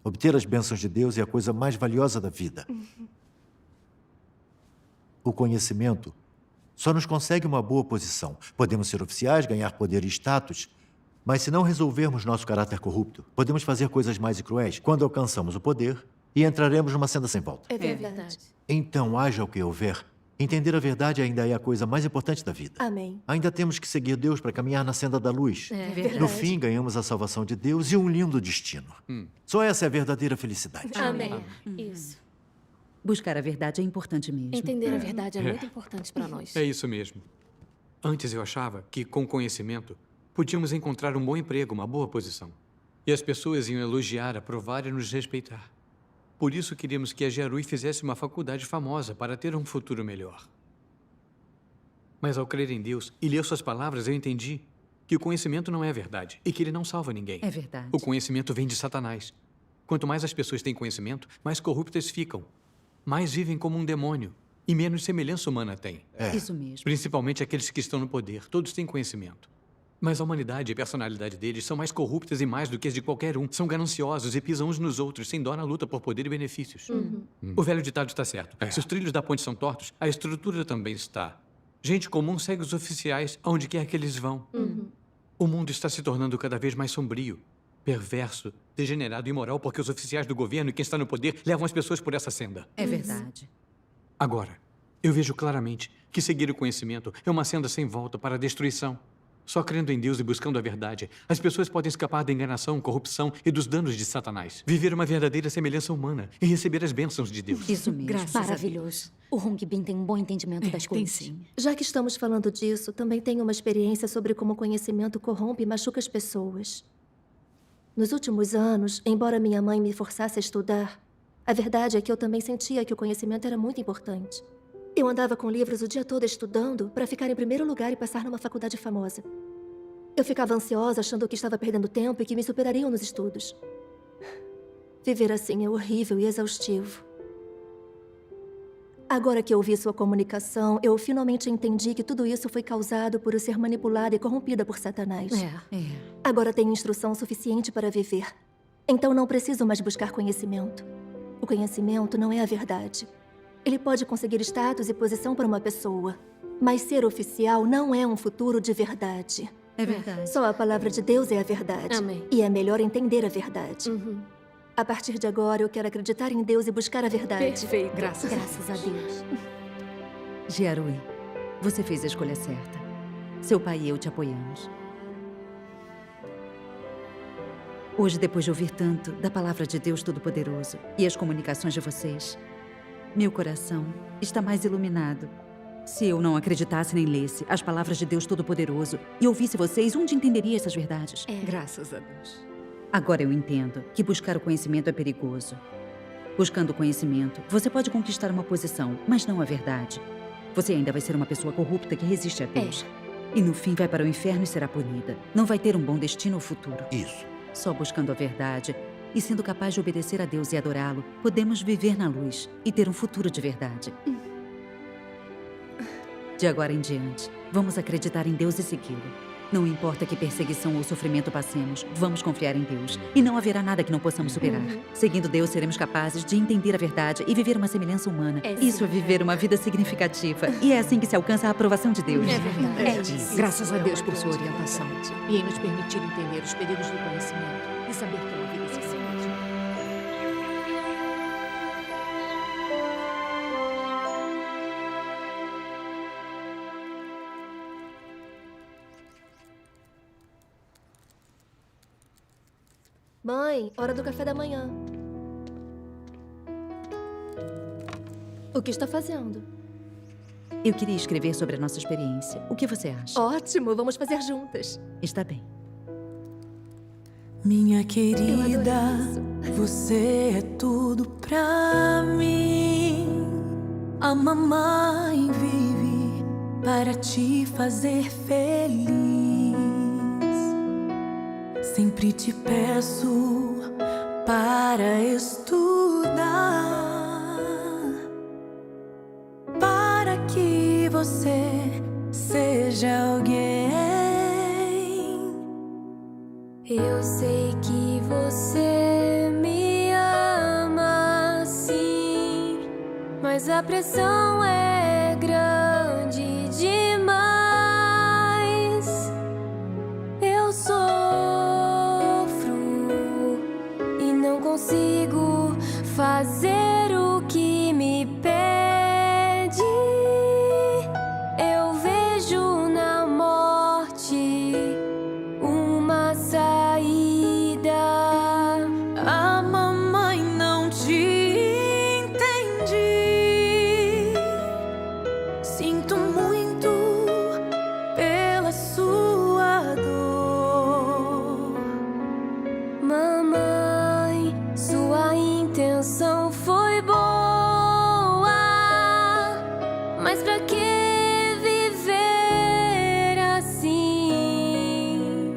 Obter as bênçãos de Deus é a coisa mais valiosa da vida. O conhecimento só nos consegue uma boa posição. Podemos ser oficiais, ganhar poder e status, mas se não resolvermos nosso caráter corrupto, podemos fazer coisas mais cruéis quando alcançamos o poder e entraremos numa senda sem volta. É verdade. Então, haja o que houver, entender a verdade ainda é a coisa mais importante da vida. Amém. Ainda temos que seguir Deus para caminhar na senda da luz. É verdade. No fim, ganhamos a salvação de Deus e um lindo destino. Só essa é a verdadeira felicidade. Amém. Isso. Buscar a verdade é importante mesmo. Entender a verdade é muito importante para nós. É isso mesmo. Antes eu achava que, com conhecimento, podíamos encontrar um bom emprego, uma boa posição. E as pessoas iam elogiar, aprovar e nos respeitar. Por isso queríamos que a Giarui fizesse uma faculdade famosa para ter um futuro melhor. Mas ao crer em Deus e ler suas palavras, eu entendi que o conhecimento não é verdade e que ele não salva ninguém. É verdade. O conhecimento vem de Satanás. Quanto mais as pessoas têm conhecimento, mais corruptas ficam. Mais vivem como um demônio e menos semelhança humana têm. Isso mesmo. Principalmente aqueles que estão no poder. Todos têm conhecimento. Mas a humanidade e a personalidade deles são mais corruptas e mais do que as de qualquer um. São gananciosos e pisam uns nos outros, sem dó na luta por poder e benefícios. O velho ditado está certo. Se os trilhos da ponte são tortos, a estrutura também está. Gente comum segue os oficiais aonde quer que eles vão. O mundo está se tornando cada vez mais sombrio, perverso, degenerado e imoral porque os oficiais do governo e quem está no poder levam as pessoas por essa senda. É verdade. Agora, eu vejo claramente que seguir o conhecimento é uma senda sem volta para a destruição. Só crendo em Deus e buscando a verdade, as pessoas podem escapar da enganação, corrupção e dos danos de Satanás. Viver uma verdadeira semelhança humana e receber as bênçãos de Deus. Isso mesmo. Graças Maravilhoso. O Hong Bin tem um bom entendimento das coisas. Sim. Já que estamos falando disso, também tenho uma experiência sobre como o conhecimento corrompe e machuca as pessoas. Nos últimos anos, embora minha mãe me forçasse a estudar, a verdade é que eu também sentia que o conhecimento era muito importante. Eu andava com livros o dia todo estudando para ficar em primeiro lugar e passar numa faculdade famosa. Eu ficava ansiosa, achando que estava perdendo tempo e que me superariam nos estudos. Viver assim é horrível e exaustivo. Agora que ouvi sua comunicação, eu finalmente entendi que tudo isso foi causado por eu ser manipulada e corrompida por Satanás. Agora tenho instrução suficiente para viver. Então não preciso mais buscar conhecimento. O conhecimento não é a verdade. Ele pode conseguir status e posição para uma pessoa, mas ser oficial não é um futuro de verdade. É verdade. Só a palavra de Deus é a verdade. Amém. E é melhor entender a verdade. A partir de agora, eu quero acreditar em Deus e buscar a verdade. Perfeito. Graças a Deus. Giarui, você fez a escolha certa. Seu pai e eu te apoiamos. Hoje, depois de ouvir tanto da palavra de Deus Todo-Poderoso e as comunicações de vocês, meu coração está mais iluminado. Se eu não acreditasse nem lesse as palavras de Deus Todo-Poderoso e ouvisse vocês, onde entenderia essas verdades? Graças a Deus. Agora eu entendo que buscar o conhecimento é perigoso. Buscando o conhecimento, você pode conquistar uma posição, mas não a verdade. Você ainda vai ser uma pessoa corrupta que resiste a Deus. E no fim vai para o inferno e será punida. Não vai ter um bom destino ou futuro. Isso. Só buscando a verdade e sendo capaz de obedecer a Deus e adorá-lo, podemos viver na luz e ter um futuro de verdade. De agora em diante, vamos acreditar em Deus e segui-lo. Não importa que perseguição ou sofrimento passemos, vamos confiar em Deus. E não haverá nada que não possamos superar. Seguindo Deus, seremos capazes de entender a verdade e viver uma semelhança humana. Isso é viver uma vida significativa. E é assim que se alcança a aprovação de Deus. É verdade. isso. Graças a Deus por sua orientação e em nos permitir entender os perigos do conhecimento e saber que uma vida se Mãe, hora do café da manhã. O que está fazendo? Eu queria escrever sobre a nossa experiência. O que você acha? Ótimo, vamos fazer juntas. Está bem. Minha querida, você é tudo pra mim. A mamãe vive para te fazer feliz. Sempre te peço para estudar, para que você seja alguém. Eu sei que você me ama, sim, mas a pressão é grande demais. Eu sofro e não consigo fazer o que me pede. Eu vejo na morte uma saída. A mamãe não te entende. Sinto muito pela sua dor. Mamãe, sua intenção foi boa, mas pra que viver assim?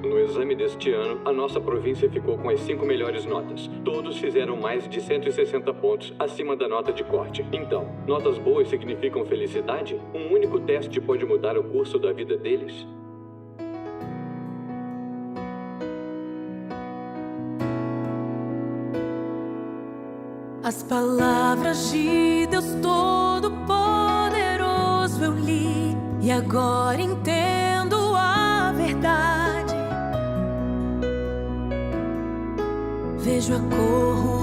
No exame deste ano, a nossa província ficou com as 5 melhores notas. Todos fizeram mais de 160 pontos acima da nota de corte. Então, notas boas significam felicidade? Um único teste pode mudar o curso da vida deles? As palavras de Deus Todo-Poderoso eu li e agora entendo a verdade. Vejo a corrupção